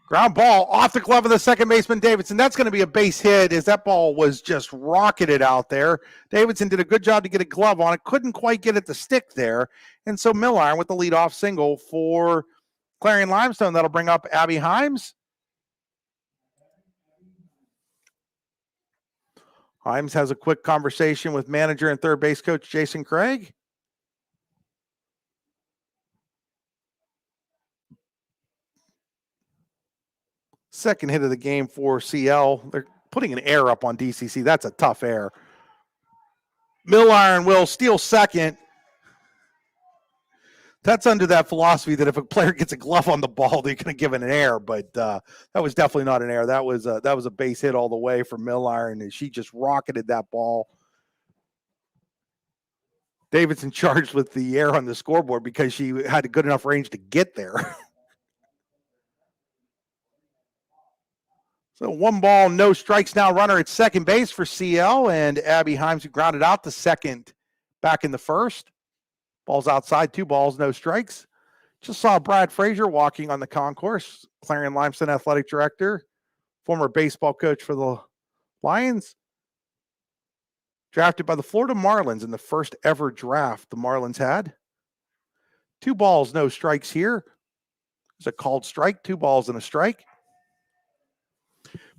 Ground ball off the glove of the second baseman, Davidson. That's going to be a base hit as that ball was just rocketed out there. Davidson did a good job to get a glove on it. Couldn't quite get it to stick there. And so Milliron with the leadoff single for Clarion-Limestone. That'll bring up Abby Himes. Himes has a quick conversation with manager and third base coach Jason Craig. Second hit of the game for CL. They're putting an error up on DCC. That's a tough error. Milliron will steal second. That's under that philosophy that if a player gets a glove on the ball, they're going to give it an error. But that was definitely not an error. That was a base hit all the way from Milliron, and she just rocketed that ball. Davidson charged with the error on the scoreboard because she had a good enough range to get there. So 1 ball, no strikes now. Runner at second base for CL, and Abby Himes, who grounded out the second back in the first. Ball's outside, 2 balls, no strikes. Just saw Brad Frazier walking on the concourse, Clarion-Limestone athletic director former baseball coach for the Lions. Drafted by the Florida Marlins in the first ever draft the Marlins had. 2 balls, no strikes here. It's a called strike, 2 balls and a strike.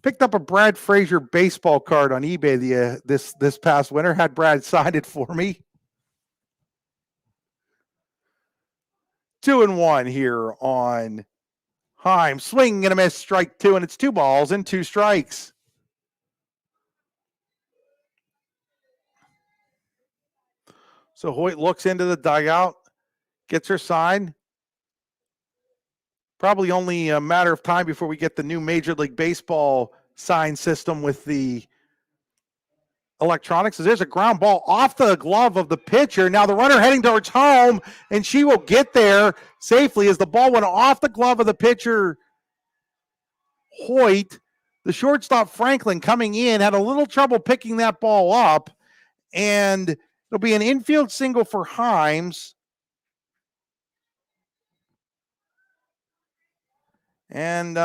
Picked up a Brad Frazier baseball card on eBay this past winter. Had Brad sign it for me. 2-1 here on Heim. Swing and a miss, strike 2, and it's 2 balls and 2 strikes. So Hoyt looks into the dugout, gets her sign. Probably only a matter of time before we get the new Major League Baseball sign system with the electronics. There's a ground ball off the glove of the pitcher. Now the runner heading towards home, and she will get there safely as the ball went off the glove of the pitcher, Hoyt. The shortstop, Franklin, coming in, had a little trouble picking that ball up, and it'll be an infield single for Himes. And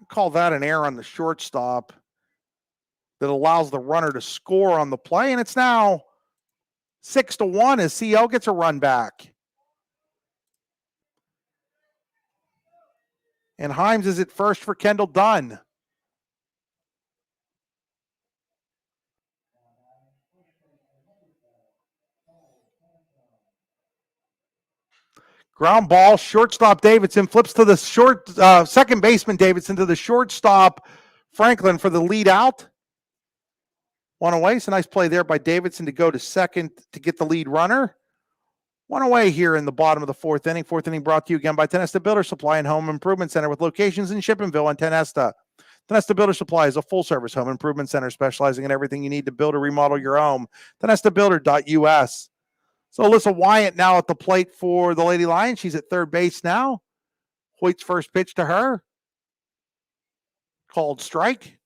call that an error on the shortstop that allows the runner to score on the play. And it's now 6-1 as CL gets a run back. And Himes is at first for Kendall Dunn. Ground ball, shortstop Davidson flips to the second baseman Davidson to the shortstop Franklin for the lead out. 1 away. It's a nice play there by Davidson to go to second to get the lead runner. 1 away here in the bottom of the 4th inning. 4th inning brought to you again by Tenesta Builder Supply and Home Improvement Center with locations in Shippensville and Tenesta. Tenesta Builder Supply is a full-service home improvement center specializing in everything you need to build or remodel your home. TenestaBuilder.us. So Alyssa Wyatt now at the plate for the Lady Lions. She's at third base now. Hoyt's first pitch to her. Called strike.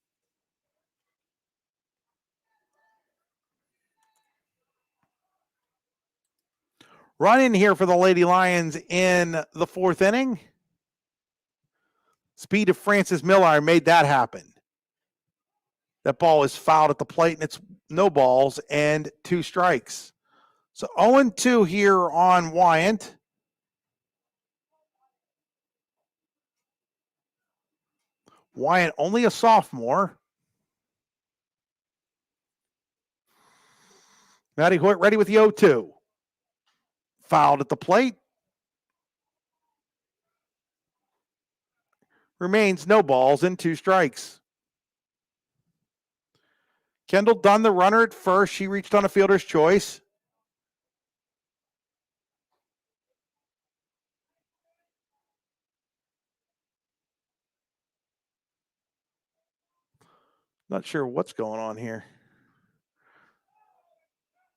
Run in here for the Lady Lions in the 4th inning. Speed of Francis Miller made that happen. That ball is fouled at the plate, and it's no balls and 2 strikes. So 0-2 here on Wyant. Wyant only a sophomore. Maddie Hoyt ready with the 0-2. Fouled at the plate. Remains no balls and 2 strikes. Kendall Dunn, the runner at first. She reached on a fielder's choice. Not sure what's going on here.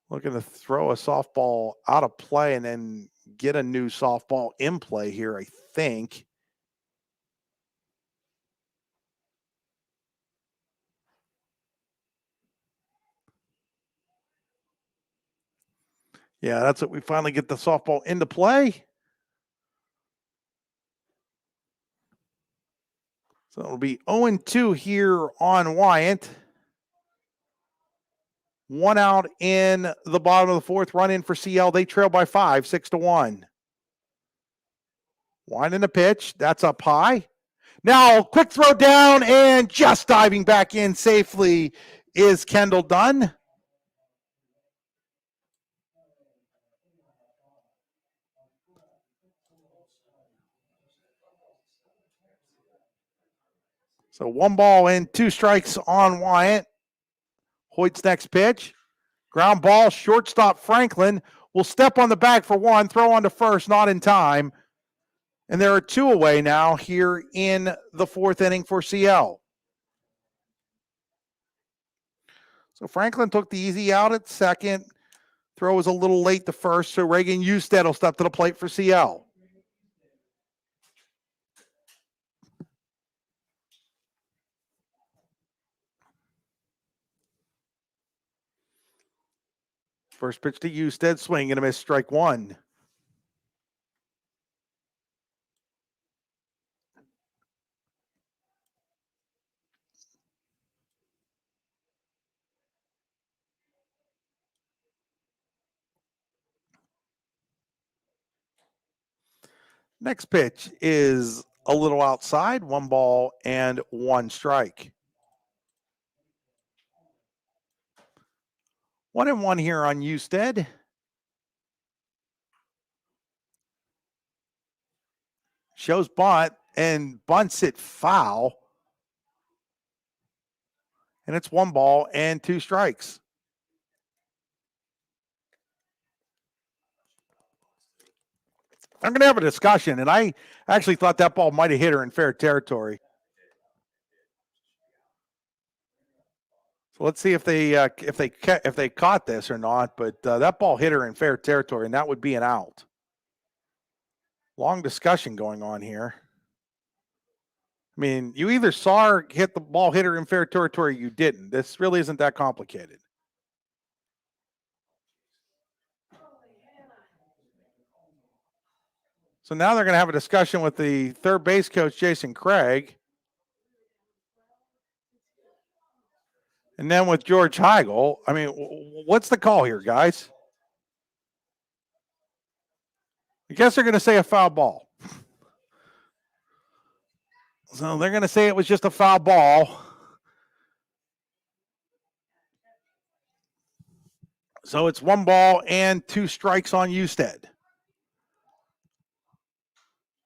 Looking to throw a softball out of play and then get a new softball in play here, I think. Yeah, that's it. We finally get the softball into play. So it'll be 0-2 here on Wyant. 1 out in the bottom of the 4th. Run in for CL. They trail by 5, 6-1. Wyant in the pitch. That's up high. Now, quick throw down and just diving back in safely is Kendall Dunn. So 1 ball and 2 strikes on Wyant. Hoyt's next pitch. Ground ball, shortstop Franklin will step on the bag for 1, throw on to first, not in time. And there are 2 away now here in the 4th inning for CL. So Franklin took the easy out at second. Throw was a little late to first, so Reagan Usted will step to the plate for CL. First pitch to Usted, swing and a miss, strike 1. Next pitch is a little outside, 1 ball and 1 strike. 1-1 here on Usted. Shows bunt and bunts it foul. And it's 1 ball and 2 strikes. I'm going to have a discussion, and I actually thought that ball might have hit her in fair territory. So let's see if they caught this or not. But that ball hit her in fair territory, and that would be an out. Long discussion going on here. I mean, you either saw her hit the ball, hit her in fair territory, or you didn't. This really isn't that complicated. So now they're going to have a discussion with the third base coach, Jason Craig. And then with George Heigl. I mean, what's the call here, guys? I guess they're going to say a foul ball. So they're going to say it was just a foul ball. So it's 1 ball and 2 strikes on Usted.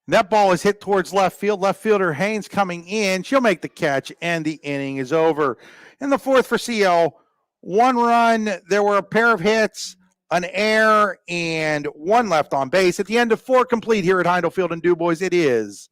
That ball is hit towards left field. Left fielder Haynes coming in. She'll make the catch, and the inning is over. In the 4th for CL, 1 run. There were a pair of hits, an error, and 1 left on base. At the end of 4 complete here at Heindel Field in DuBois, it is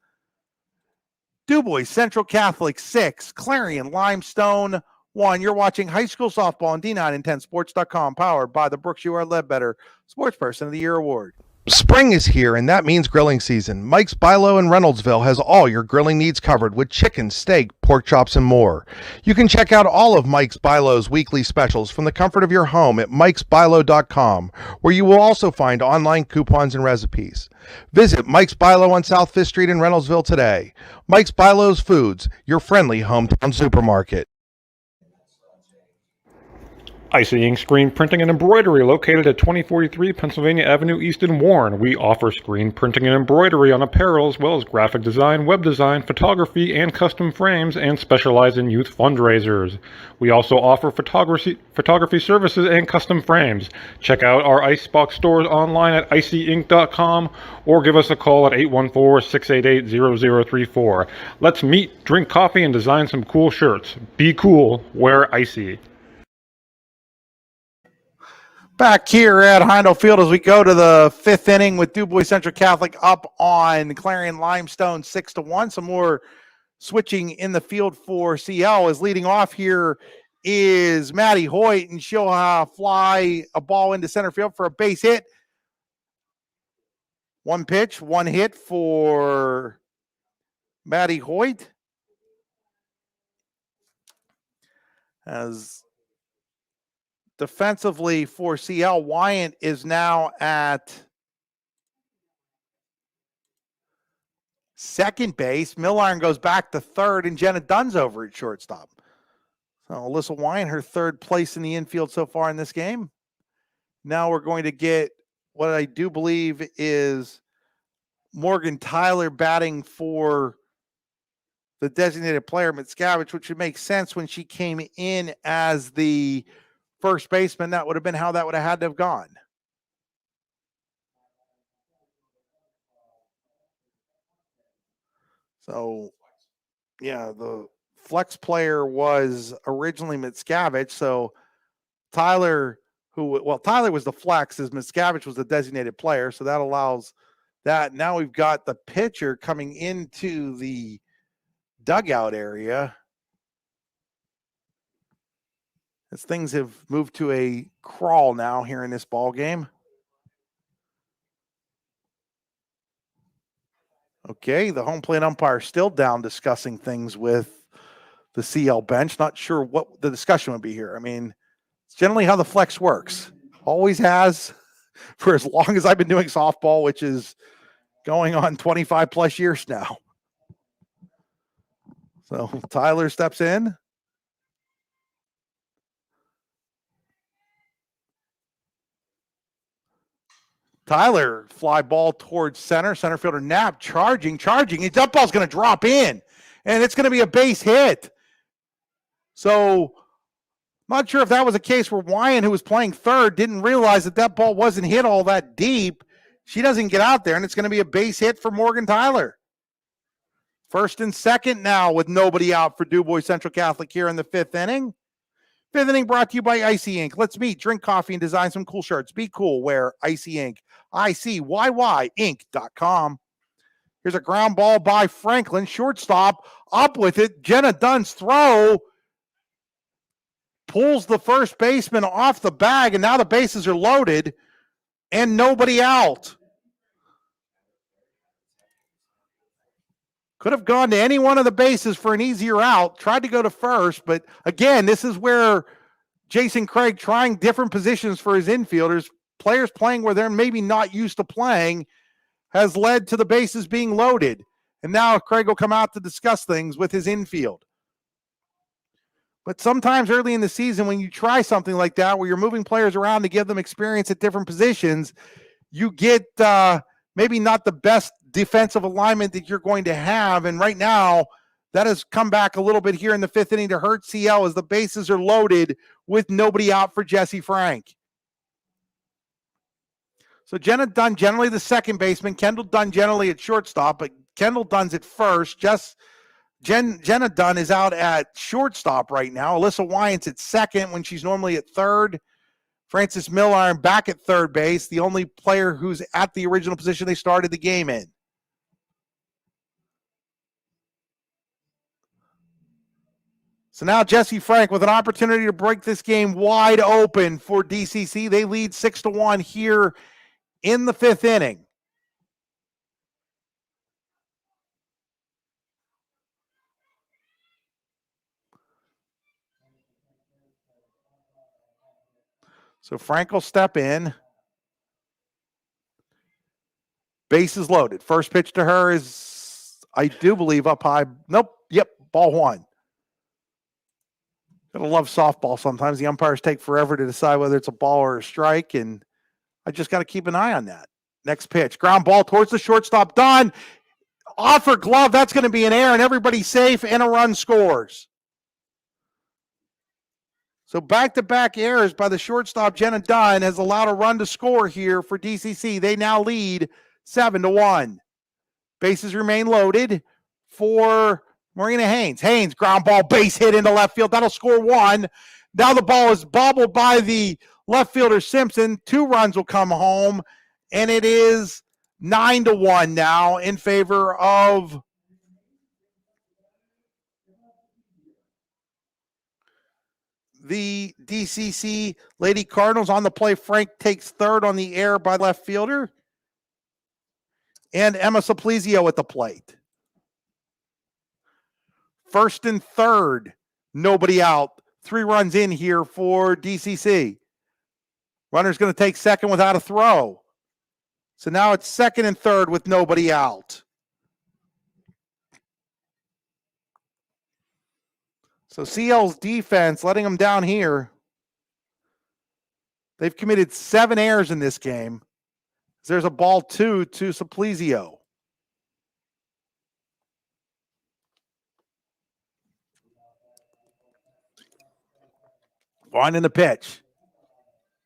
DuBois Central Catholic 6, Clarion-Limestone 1. You're watching high school softball on D9and10sports.com, powered by the Brooks U.R. Ledbetter Sports Person of the Year Award. Spring is here, and that means grilling season. Mike's Bilo in Reynoldsville has all your grilling needs covered with chicken, steak, pork chops, and more. You can check out all of Mike's Bilo's weekly specials from the comfort of your home at mikesbilo.com, where you will also find online coupons and recipes. Visit Mike's Bilo on South 5th Street in Reynoldsville today. Mike's Bilo's Foods, your friendly hometown supermarket. IC Ink Screen Printing and Embroidery, located at 2043 Pennsylvania Avenue East in Warren. We offer screen printing and embroidery on apparel, as well as graphic design, web design, photography, and custom frames, and specialize in youth fundraisers. We also offer photography services and custom frames. Check out our Icebox stores online at icyink.com or give us a call at 814-688-0034. Let's meet, drink coffee, and design some cool shirts. Be cool, wear icy. Back here at Heindel Field as we go to the 5th inning with DuBois Central Catholic up on Clarion-Limestone 6-1. Some more switching in the field for CL. As leading off here is Maddie Hoyt, and she'll fly a ball into center field for a base hit. 1 pitch, 1 hit for Maddie Hoyt. As defensively for CL, Wyant is now at second base. Milliron goes back to third, and Jenna Dunn's over at shortstop. So Alyssa Wyant, her 3rd place in the infield so far in this game. Now we're going to get what I do believe is Morgan Tyler batting for the designated player, Mitscavage, which would make sense when she came in as the first baseman. That would have been how that would have had to have gone. So, yeah, the flex player was originally Mitscavage. So Tyler was the flex, as Mitscavage was the designated player. So that allows that. Now we've got the pitcher coming into the dugout area, as things have moved to a crawl now here in this ball game. Okay, the home plate umpire still down discussing things with the CL bench. Not sure what the discussion would be here. I mean, it's generally how the flex works. Always has for as long as I've been doing softball, which is going on 25 plus years now. So Tyler steps in. Tyler, fly ball towards center. Center fielder Knapp charging. That ball's going to drop in, and it's going to be a base hit. So, not sure if that was a case where Wyan, who was playing third, didn't realize that ball wasn't hit all that deep. She doesn't get out there, and it's going to be a base hit for Morgan Tyler. First and second now with nobody out for DuBois Central Catholic here in the fifth inning. Fifth inning brought to you by Icy Ink. Let's meet, drink coffee, and design some cool shirts. Be cool, wear Icy Ink. ICYYInc.com. Here's a ground ball by Franklin. Shortstop up with it. Jenna Dunn's throw pulls the first baseman off the bag, and now the bases are loaded and nobody out. Could have gone to any one of the bases for an easier out. Tried to go to first, but again, this is where Jason Craig trying different positions for his infielders, players playing where they're maybe not used to playing, has led to the bases being loaded. And now Craig will come out to discuss things with his infield. But sometimes early in the season, when you try something like that, where you're moving players around to give them experience at different positions, you get maybe not the best defensive alignment that you're going to have. And right now, that has come back a little bit here in the fifth inning to hurt CL as the bases are loaded with nobody out for Jesse Frank. So Jenna Dunn, generally the second baseman. Kendall Dunn generally at shortstop, but Kendall Dunn's at first. Jenna Dunn is out at shortstop right now. Alyssa Wyant's at second when she's normally at third. Frances Milliron back at third base, the only player who's at the original position they started the game in. So now Jesse Frank with an opportunity to break this game wide open for DCC. They lead 6-1 here in the fifth inning. So Frank will step in. Bases loaded. First pitch to her is, I do believe, up high. Nope. Yep. Ball one. Gotta love softball sometimes. The umpires take forever to decide whether it's a ball or a strike, and I just got to keep an eye on that. Next pitch. Ground ball towards the shortstop. Dunn. Off her glove. That's going to be an error, and everybody's safe, and a run scores. So back-to-back errors by the shortstop, Jenna Dunn, has allowed a run to score here for DCC. They now lead 7-1. Bases remain loaded for Marina Haynes. Haynes, ground ball, base hit into left field. That'll score one. Now the ball is bobbled by the left fielder Simpson. 2 runs will come home, and it is 9-1 now in favor of the DCC Lady Cardinals. On the play, Frank takes third on the air by left fielder. And Emma Supplizio at the plate. First and third, nobody out. 3 runs in here for DCC. Runner's going to take second without a throw. So now it's second and third with nobody out. So CL's defense letting them down here. They've committed 7 errors in this game. There's a ball 2 to Supplizio. Finding the pitch.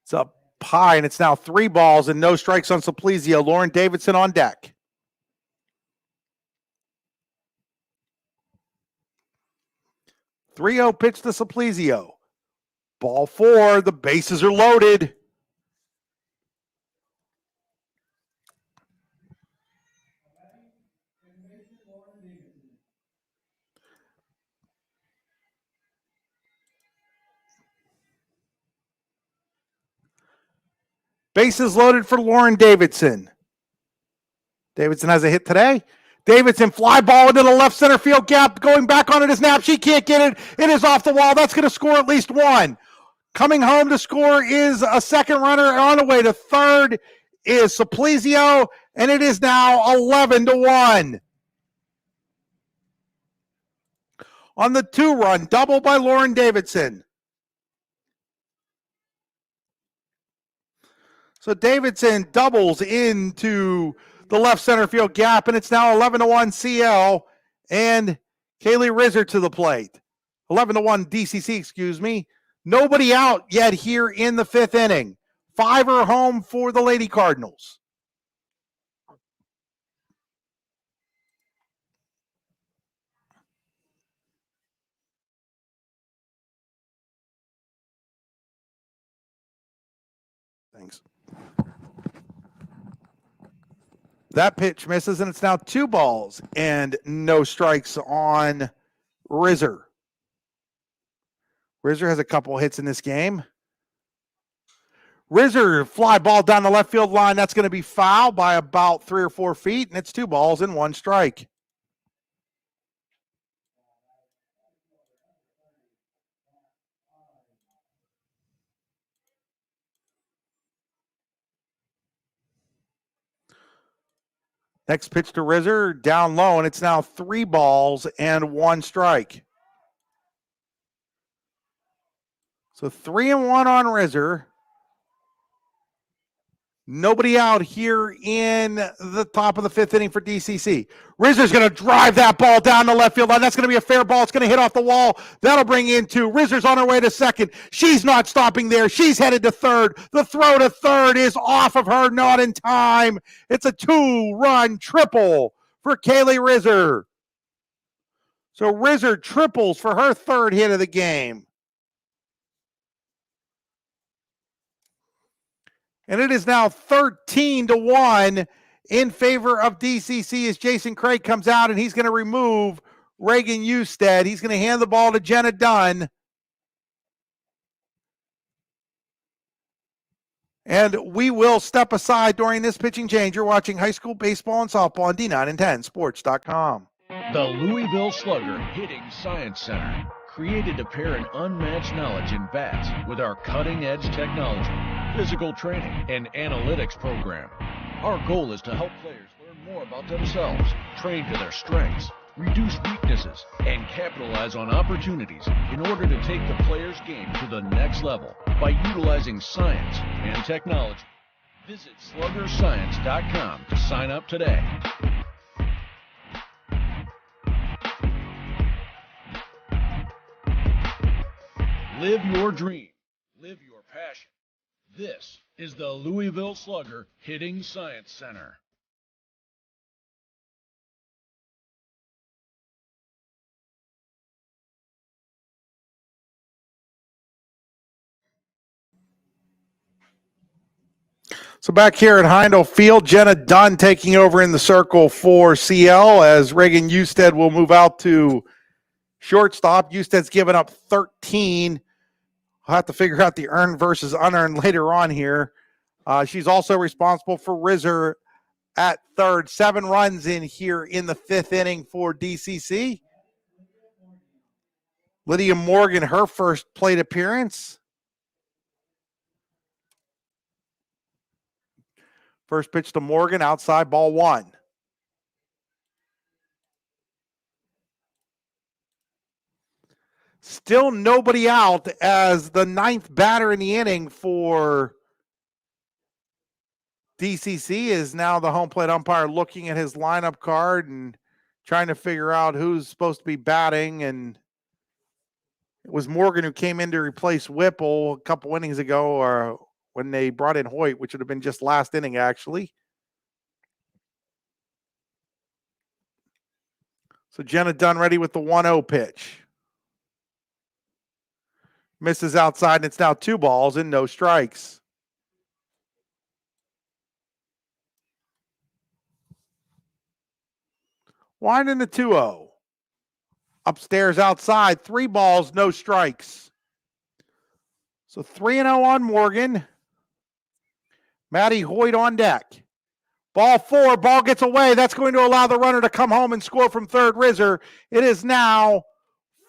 It's up high, and it's now 3 balls and no strikes on Supplizio. Lauren Davidson on deck. .30 pitch to Supplizio. Ball 4. The bases are loaded. Bases loaded for Lauren Davidson. Davidson has a hit today. Davidson fly ball into the left center field gap. Going back on it is Knapp. She can't get it. It is off the wall. That's going to score at least 1. Coming home to score is a second runner. On the way to third is Supplizio, and it is now 11-1. On the 2-run, double by Lauren Davidson. So Davidson doubles into the left center field gap, and it's now 11-1 CL and Kaylee Rizzer to the plate. 11-1 DCC, excuse me. Nobody out yet here in the fifth inning. 5 are home for the Lady Cardinals. Thanks. That pitch misses, and it's now 2 balls and no strikes on Rizzer. Rizzer has a couple hits in this game. Rizzer, fly ball down the left field line. That's going to be foul by about 3 or 4 feet, and it's 2 balls and 1 strike. Next pitch to Rizzer, down low, and it's now 3 balls and 1 strike. So 3-1 on Rizzer. Nobody out here in the top of the fifth inning for DCC. Rizzer's going to drive that ball down the left field line. That's going to be a fair ball. It's going to hit off the wall. That'll bring in 2. Rizzer's on her way to second. She's not stopping there. She's headed to third. The throw to third is off of her, not in time. It's a 2-run triple for Kaylee Rizzer. So Rizzer triples for her 3rd hit of the game. And it is now 13-1 in favor of DCC as Jason Craig comes out, and he's going to remove Reagan Usted. He's going to hand the ball to Jenna Dunn. And we will step aside during this pitching change. You're watching high school baseball and softball on D9 and 10 Sports.com. The Louisville Slugger Hitting Science Center, created to pair an unmatched knowledge in bats with our cutting-edge technology, physical training, and analytics program. Our goal is to help players learn more about themselves, train to their strengths, reduce weaknesses, and capitalize on opportunities in order to take the player's game to the next level by utilizing science and technology. Visit sluggerscience.com to sign up today. Live your dream. Live your passion. This is the Louisville Slugger Hitting Science Center. So back here at Heindel Field, Jenna Dunn taking over in the circle for CL as Reagan Usted will move out to shortstop. Usted's given up 13. I'll have to figure out the earned versus unearned later on here. She's also responsible for Rizzer at third. 7 runs in here in the 5th inning for DCC. Lydia Morgan, her first plate appearance. First pitch to Morgan, outside, ball 1. Still nobody out as the 9th batter in the inning for DCC is now the home plate umpire looking at his lineup card and trying to figure out who's supposed to be batting. And it was Morgan who came in to replace Whipple a couple innings ago, or when they brought in Hoyt, which would have been just last inning, actually. So Jenna Dunn ready with the 1-0 pitch. Misses outside, and it's now 2 balls and no strikes. Winding the 2-0. Upstairs outside, 3 balls, no strikes. So 3-0 on Morgan. Maddie Hoyt on deck. Ball 4, ball gets away. That's going to allow the runner to come home and score from third. Rizzer. It is now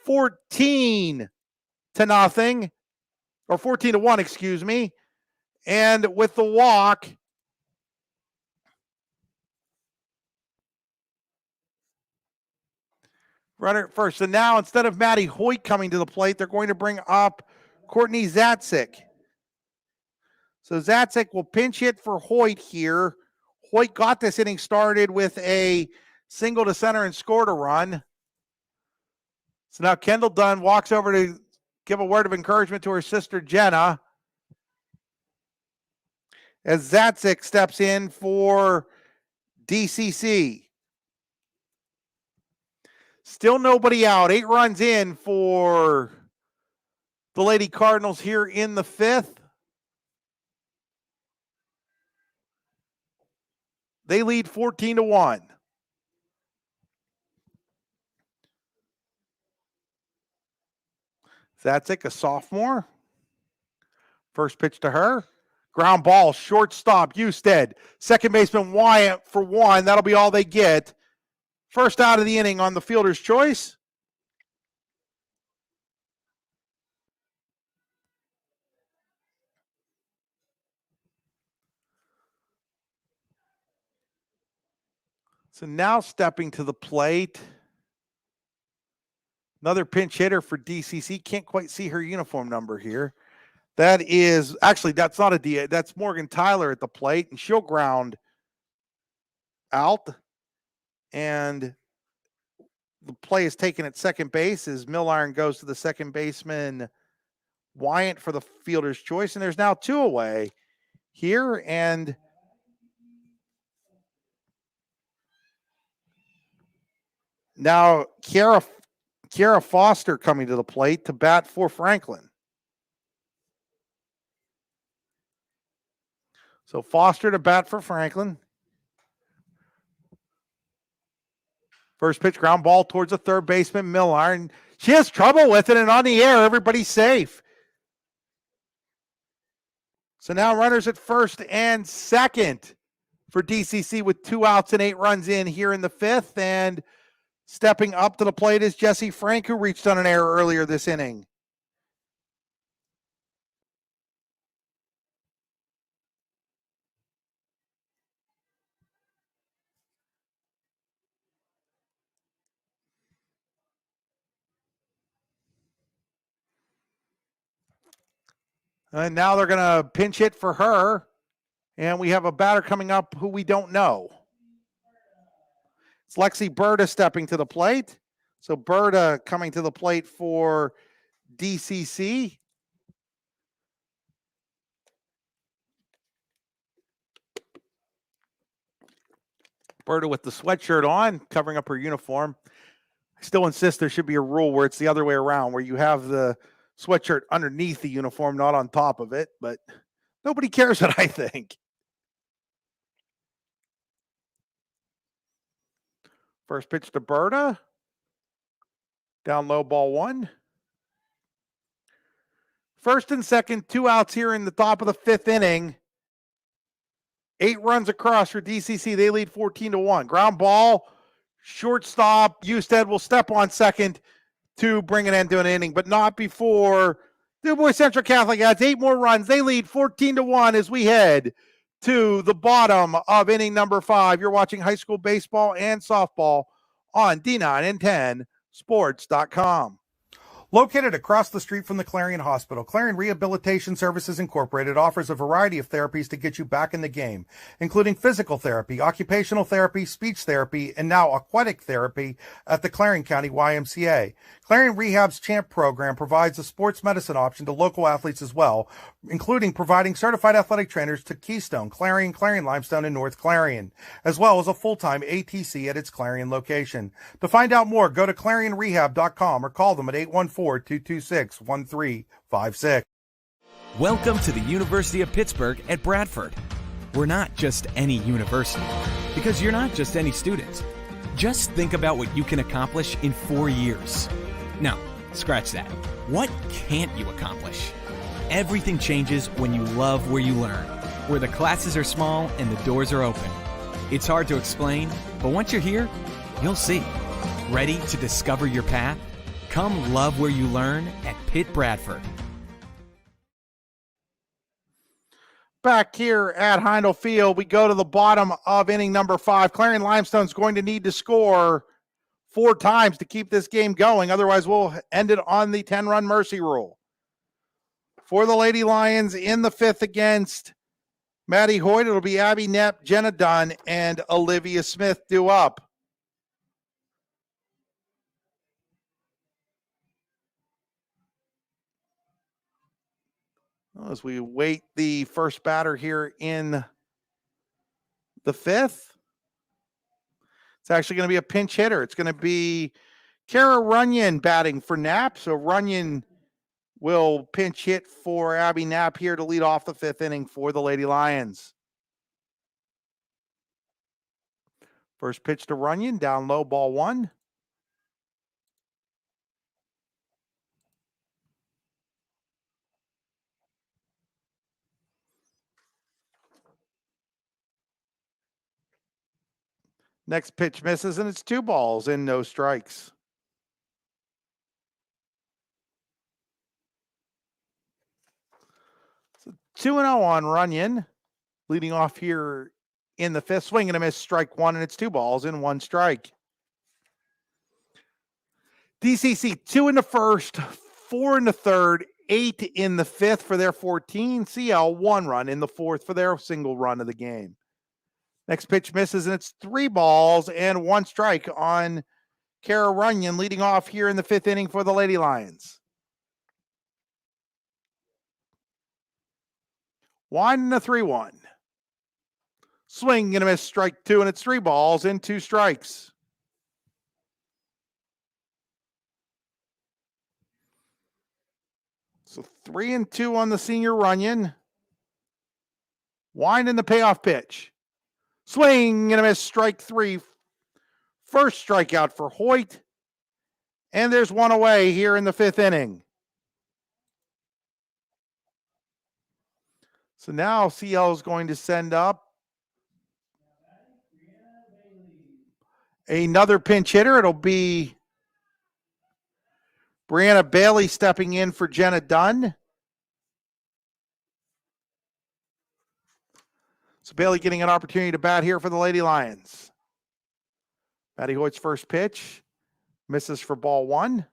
14-0, or 14-1, excuse me. And with the walk, runner at first. So now instead of Maddie Hoyt coming to the plate, they're going to bring up Courtney Zatzik. So Zatzek will pinch hit for Hoyt here. Hoyt got this inning started with a single to center and scored a run. So now Kendall Dunn walks over to give a word of encouragement to her sister Jenna as Zatzek steps in for DCC. Still nobody out. 8 runs in for the Lady Cardinals here in the 5th. They lead 14-1. Zatzek, a sophomore. First pitch to her. Ground ball, shortstop, Usted. Second baseman Wyatt for 1. That'll be all they get. First out of the inning on the fielder's choice. So now stepping to the plate. Another pinch hitter for DCC. Can't quite see her uniform number here. That is, actually, that's not a DA. That's Morgan Tyler at the plate, and she'll ground out. And the play is taken at second base as Milliron goes to the second baseman, Wyatt, for the fielder's choice. And there's now 2 away here. And now Kiara Foster coming to the plate to bat for Franklin. So Foster to bat for Franklin. First pitch, ground ball towards the third baseman, Milliron. She has trouble with it, and on the air, everybody's safe. So now runners at first and second for DCC with 2 outs and 8 runs in here in the 5th. And stepping up to the plate is Jesse Frank, who reached on an error earlier this inning. And now they're going to pinch hit for her. And we have a batter coming up who we don't know. It's Lexi Berta stepping to the plate. So Berta coming to the plate for DCC. Berta with the sweatshirt on, covering up her uniform. I still insist there should be a rule where it's the other way around, where you have the sweatshirt underneath the uniform, not on top of it, but nobody cares what I think. First pitch to Berta. Down low, ball 1. First and second, 2 outs here in the top of the 5th inning. 8 runs across for DCC. They lead 14-1. Ground ball, shortstop. Usted will step on second to bring an end to an inning, but not before DuBois Central Catholic adds 8 more runs. They lead 14-1 as we head to the bottom of inning number 5. You're watching high school baseball and softball on D9and10sports.com. Located across the street from the Clarion Hospital, Clarion Rehabilitation Services Incorporated offers a variety of therapies to get you back in the game, including physical therapy, occupational therapy, speech therapy, and now aquatic therapy at the Clarion County YMCA. Clarion Rehab's CHAMP program provides a sports medicine option to local athletes as well, including providing certified athletic trainers to Keystone, Clarion, Clarion-Limestone, and North Clarion, as well as a full-time ATC at its Clarion location. To find out more, go to clarionrehab.com or call them at 814-226-1356. Welcome to the University of Pittsburgh at Bradford. We're not just any university, because you're not just any student. Just think about what you can accomplish in 4 years. No, scratch that. What can't you accomplish? Everything changes when you love where you learn, where the classes are small and the doors are open. It's hard to explain, but once you're here, you'll see. Ready to discover your path? Come love where you learn at Pitt Bradford. Back here at Heindel Field, we go to the bottom of inning number 5. Clarion-Limestone's going to need to score 4 times to keep this game going. Otherwise, we'll end it on the 10-run mercy rule. For the Lady Lions in the fifth against Maddie Hoyt, it'll be Abby Knapp, Jenna Dunn, and Olivia Smith due up. As we wait the first batter here in the fifth, it's actually going to be a pinch hitter. It's going to be Kara Runyon batting for Knapp. So Runyon will pinch hit for Abby Knapp here to lead off the fifth inning for the Lady Lions. First pitch to Runyon, down low, ball one. Next pitch misses, and it's 2 balls and no strikes. So 2-0 on Runyon, leading off here in the fifth. Swing and a miss, strike one, and it's 2 balls and 1 strike. DCC 2 in the first, 4 in the third, 8 in the fifth for their 14. CL 1 run in the fourth for their single run of the game. Next pitch misses, and it's 3 balls and 1 strike on Kara Runyon, leading off here in the fifth inning for the Lady Lions. Winding the 3-1. Swing and a miss, strike 2, and it's 3 balls and 2 strikes. So 3-2 on the senior Runyon. Winding the payoff pitch. Swing and a miss, strike 3. First strikeout for Hoyt. And there's 1 away here in the fifth inning. So now CL is going to send up another pinch hitter. It'll be Brianna Bailey stepping in for Jenna Dunn. So Bailey getting an opportunity to bat here for the Lady Lions. Maddie Hoyt's first pitch misses for ball 1.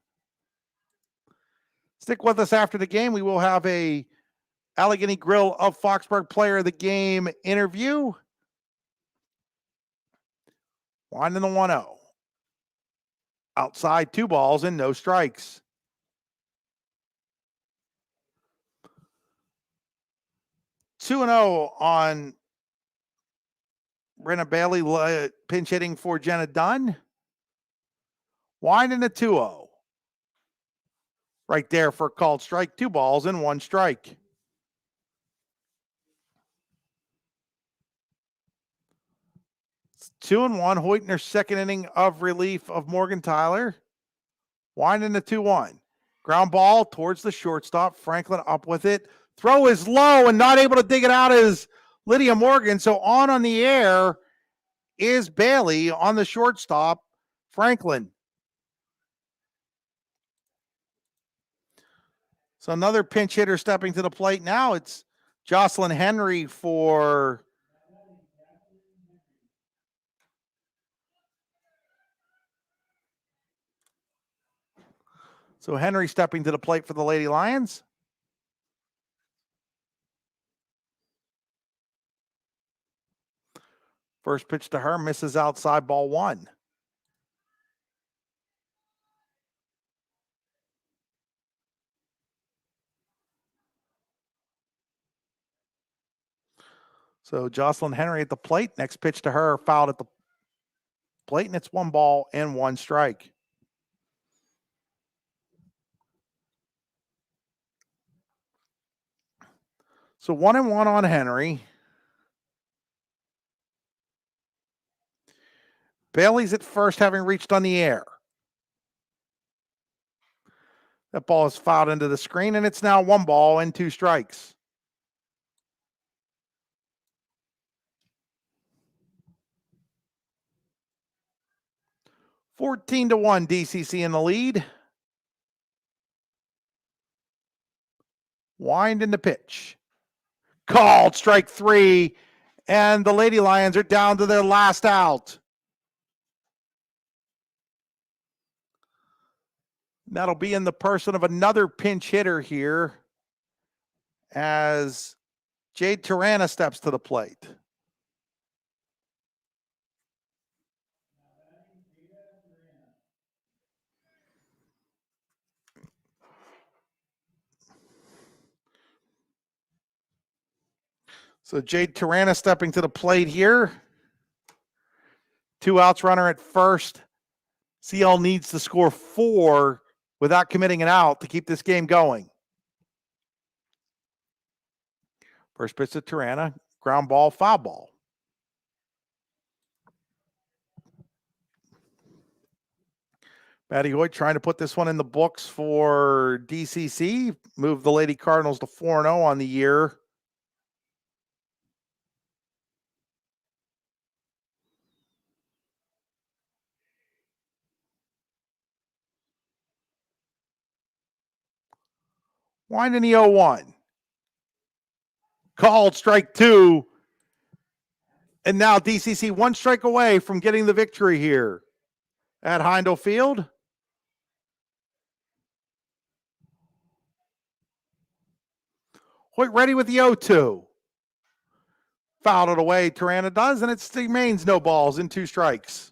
Stick with us after the game. We will have a Allegheny Grill of Foxburg Player of the Game interview. Winding the 1-0. Outside, 2 balls and no strikes. Two 2-0 on Brenna Bailey, pinch hitting for Jenna Dunn. Winding the 2-0. Right there for a called strike. 2 balls and 1 strike. It's 2-1. Hoyt in her second inning of relief of Morgan Tyler. Winding the 2-1. Ground ball towards the shortstop. Franklin up with it. Throw is low and not able to dig it out is Lydia Morgan. So on the air is Bailey. On the shortstop, Franklin. So another pinch hitter stepping to the plate. Now it's Jocelyn Henry for So Henry stepping to the plate for the Lady Lions. First pitch to her, misses outside, ball 1. So Jocelyn Henry at the plate. Next pitch to her, fouled at the plate, and it's 1 ball and 1 strike. So 1-1 on Henry. Bailey's at first, having reached on the air. That ball is fouled into the screen, and it's now 1 ball and 2 strikes. (14-1) DCC in the lead. Wind in the pitch. Called strike 3, and the Lady Lions are down to their last out. That'll be in the person of another pinch hitter here as Jade Tirana steps to the plate. So Jade Tirana stepping to the plate here. 2 outs, runner at first. CL needs to score 4 without committing an out to keep this game going. First pitch to Tirana, ground ball, foul ball. Matty Hoyt trying to put this one in the books for DCC. Move the Lady Cardinals to 4-0 on the year. Wind in the 0-1. Called strike 2. And now DCC 1 strike away from getting the victory here at Heindel Field. Hoyt ready with the 0-2. Fouled it away, Tirana does, and it remains no balls in 2 strikes.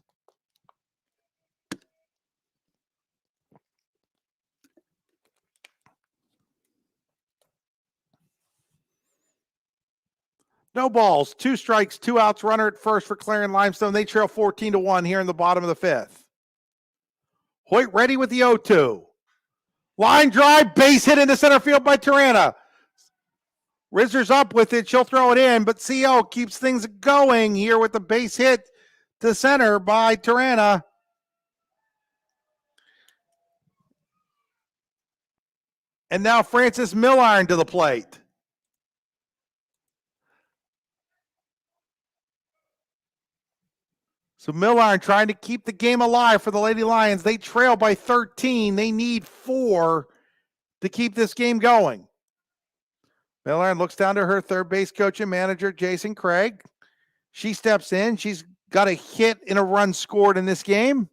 No balls, 2 strikes, 2 outs, runner at first for Clarion-Limestone. They trail 14-1 here in the bottom of the 5th. Hoyt ready with the 0-2. Line drive, base hit into center field by Tirana. Rizzer's up with it. She'll throw it in, but CL keeps things going here with the base hit to center by Tirana. And now Frances Milliron to the plate. So Milliron trying to keep the game alive for the Lady Lions. They trail by 13. They need 4 to keep this game going. Milliron looks down to her third base coach and manager, Jason Craig. She steps in. She's got a hit and a run scored in this game.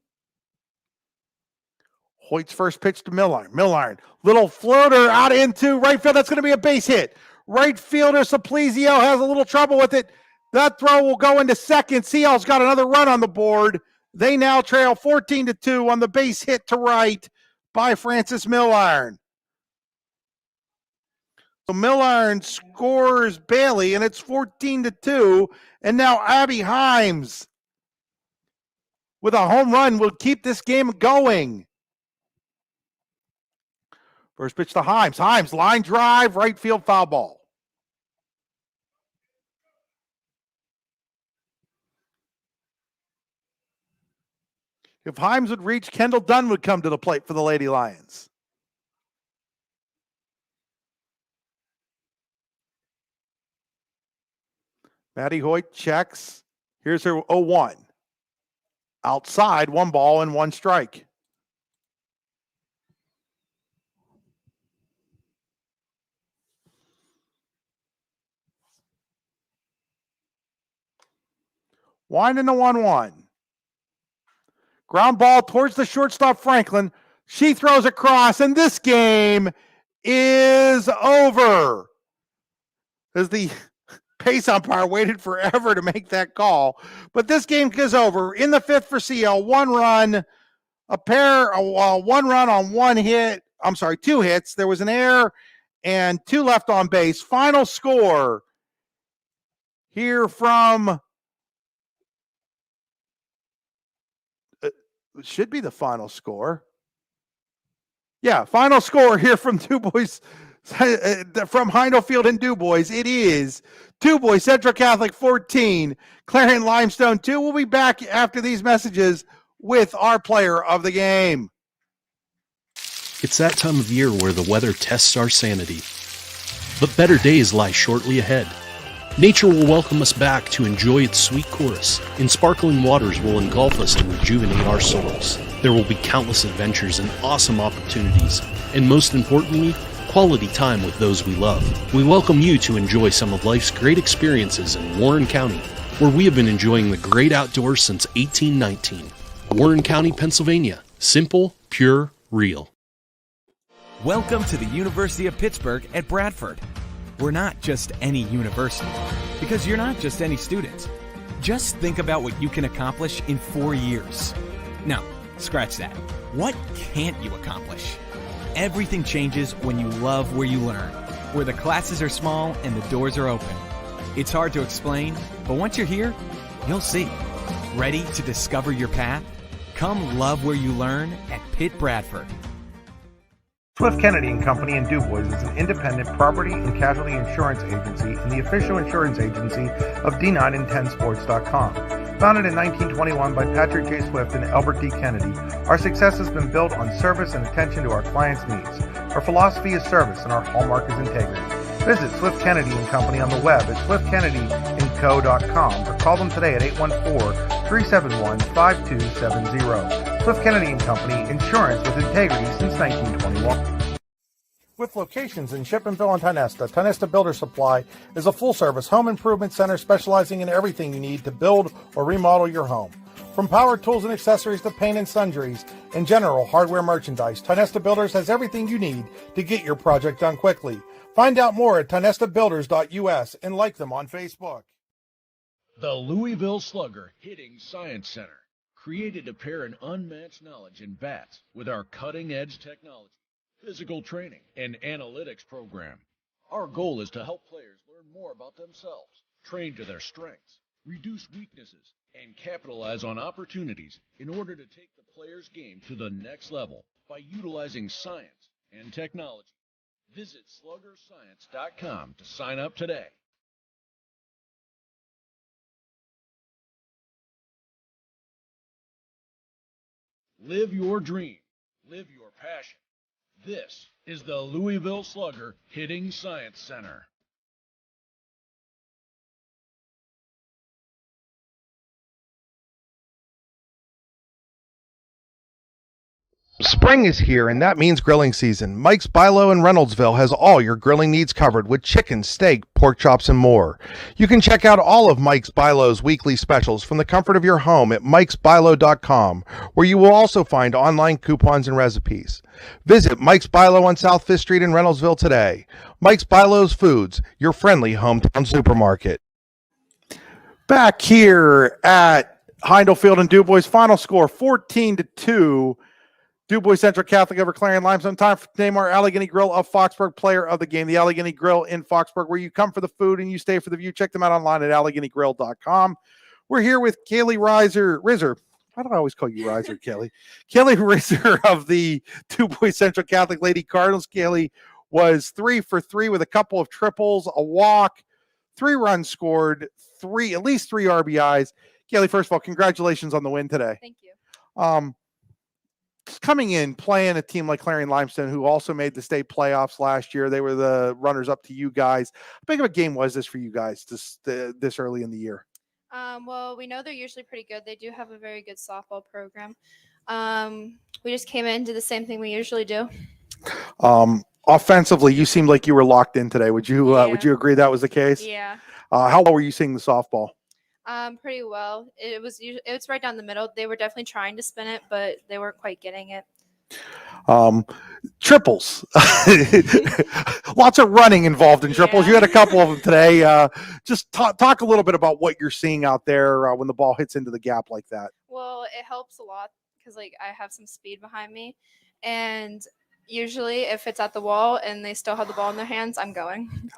Hoyt's first pitch to Milliron. Milliron, little floater out into right field. That's going to be a base hit. Right fielder Simplizio has a little trouble with it. That throw will go into second. CL's got another run on the board. They now trail 14-2 on the base hit to right by Frances Milliron. So Milliron scores Bailey, and it's 14-2. And now Abby Himes with a home run will keep this game going. First pitch to Himes. Himes, line drive, right field foul ball. If Himes would reach, Kendall Dunn would come to the plate for the Lady Lions. Matty Hoyt checks. Here's her 0-1. Outside, 1 ball and 1 strike. Wind in the 1-1. Ground ball towards the shortstop, Franklin. She throws across, and this game is over. As the pace umpire waited forever to make that call. But this game is over. In the 5th for CL, 1 run, 1 run on 1 hit. I'm sorry, 2 hits. There was an error and 2 left on base. Final score here from... should be the final score. Yeah, final score here from DuBois, from Heindel Field and DuBois. It is DuBois Central Catholic 14, Clarion-Limestone 2. We'll be back after these messages with our player of the game. It's that time of year where the weather tests our sanity. But better days lie shortly ahead. Nature will welcome us back to enjoy its sweet chorus, and sparkling waters will engulf us and rejuvenate our souls. There will be countless adventures and awesome opportunities, and most importantly, quality time with those we love. We welcome you to enjoy some of life's great experiences in Warren County, where we have been enjoying the great outdoors since 1819. Warren County, Pennsylvania. Simple, pure, real. Welcome to the University of Pittsburgh at Bradford. we're not just any university, because you're not just any student. Just think about what you can accomplish in 4 years. No, scratch that. What can't you accomplish? Everything changes when you love where you learn, where the classes are small and the doors are open. It's hard to explain, but once you're here, you'll see. Ready to discover your path? Come love where you learn at Pitt Bradford. Swift Kennedy and Company in DuBois is an independent property and casualty insurance agency and the official insurance agency of D9 and 10sports.com. Founded in 1921 by Patrick J. Swift and Albert D. Kennedy, our success has been built on service and attention to our clients' needs. Our philosophy is service and our hallmark is integrity. Visit Swift Kennedy and Company on the web at swiftkennedyandco.com or call them today at 814-371-5270. Swift Kennedy and Company, insurance with integrity since 1921. With locations in Shippenville and Tionesta, Tionesta Builder Supply is a full-service home improvement center specializing in everything you need to build or remodel your home. From power tools and accessories to paint and sundries and general hardware merchandise, Tionesta Builders has everything you need to get your project done quickly. Find out more at tionestabuilders.us and like them on Facebook. The Louisville Slugger Hitting Science Center, created to pair an unmatched knowledge in bats with our cutting-edge technology, physical training, and analytics program. Our goal is to help players learn more about themselves, train to their strengths, reduce weaknesses, and capitalize on opportunities in order to take the player's game to the next level by utilizing science and technology. Visit sluggerscience.com to sign up today. Live your dream. Live your passion. This is the Louisville Slugger Hitting Science Center. Spring is here, and that means grilling season. Mike's Bilo in Reynoldsville has all your grilling needs covered with chicken, steak, pork chops, and more. You can check out all of Mike's Bilo's weekly specials from the comfort of your home at mikesbilo.com, where you will also find online coupons and recipes. Visit Mike's Bilo on South 5th Street in Reynoldsville today. Mike's Bilo's Foods, your friendly hometown supermarket. Back here at Heindel Field and DuBois, final score 14-2. DuBois Central Catholic over Clarion-Limestone. Time to name our Allegheny Grill of Foxburg player of the game. The Allegheny Grill in Foxburg, where you come for the food and you stay for the view. Check them out online at AlleghenyGrill.com. We're here with Kaylee Rizzer. Why do I always call you Riser, Kelly? Kelly Rizzer of the DuBois Central Catholic Lady Cardinals. Kelly was 3 for 3 with a couple of triples, a walk, 3 runs scored, at least 3 RBIs. Kelly, first of all, congratulations on the win today. Thank you. Coming in, playing a team like Clarion-Limestone, who also made the state playoffs last year. They were the runners up to you guys. How big of a game was this for you guys this early in the year? Well, we know they're usually pretty good. They do have a very good softball program. We just came in, did the same thing we usually do. Offensively, you seemed like you were locked in today. Would you agree that was the case? Yeah. How well were you seeing the softball? Pretty well. It's right down the middle. They were definitely trying to spin it, but they weren't quite getting it. Triples. Lots of running involved in triples. Yeah. You had a couple of them today. Just talk a little bit about what you're seeing out there when the ball hits into the gap like that. Well, it helps a lot because I have some speed behind me, and usually if it's at the wall and they still have the ball in their hands, I'm going.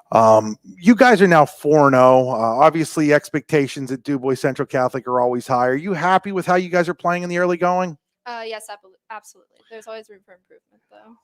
You guys are now 4-0. Obviously, expectations at DuBois Central Catholic are always high. Are you happy with how you guys are playing in the early going? Yes, absolutely. There's always room for improvement, though.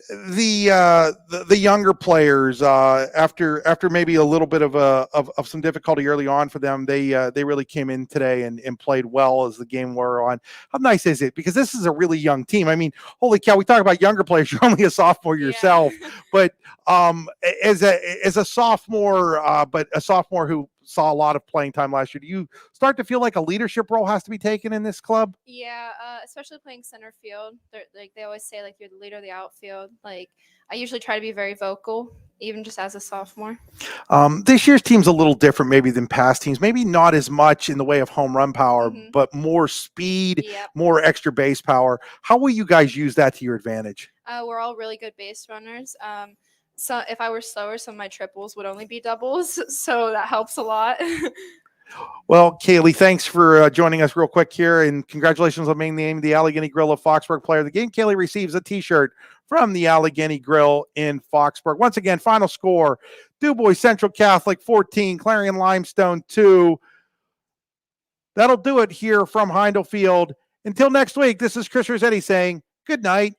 The younger players, after maybe a little bit of some difficulty early on for them, they really came in today and played well as the game wore on. How nice is it? Because this is a really young team. I mean, holy cow, we talk about younger players. You're only a sophomore yourself, but as a sophomore, but a sophomore who saw a lot of playing time last year, do you start to feel like a leadership role has to be taken in this club? Yeah, especially playing center field. They always say, like, you're the leader of the outfield. Like, I usually try to be very vocal, even just as a sophomore. This year's team's a little different maybe than past teams. Maybe not as much in the way of home run power, but more speed, more extra base power. How will you guys use that to your advantage? We're all really good base runners. so if I were slower, some of my triples would only be doubles. So that helps a lot. Well, Kaylee, thanks for joining us real quick here, and congratulations on being named the Allegheny Grill of Foxburg Player of the Game. Kaylee receives a T-shirt from the Allegheny Grill in Foxburg. Once again, final score, DuBois Central Catholic 14, Clarion-Limestone 2. That'll do it here from Heindel Field. Until next week, this is Chris Rossetti saying good night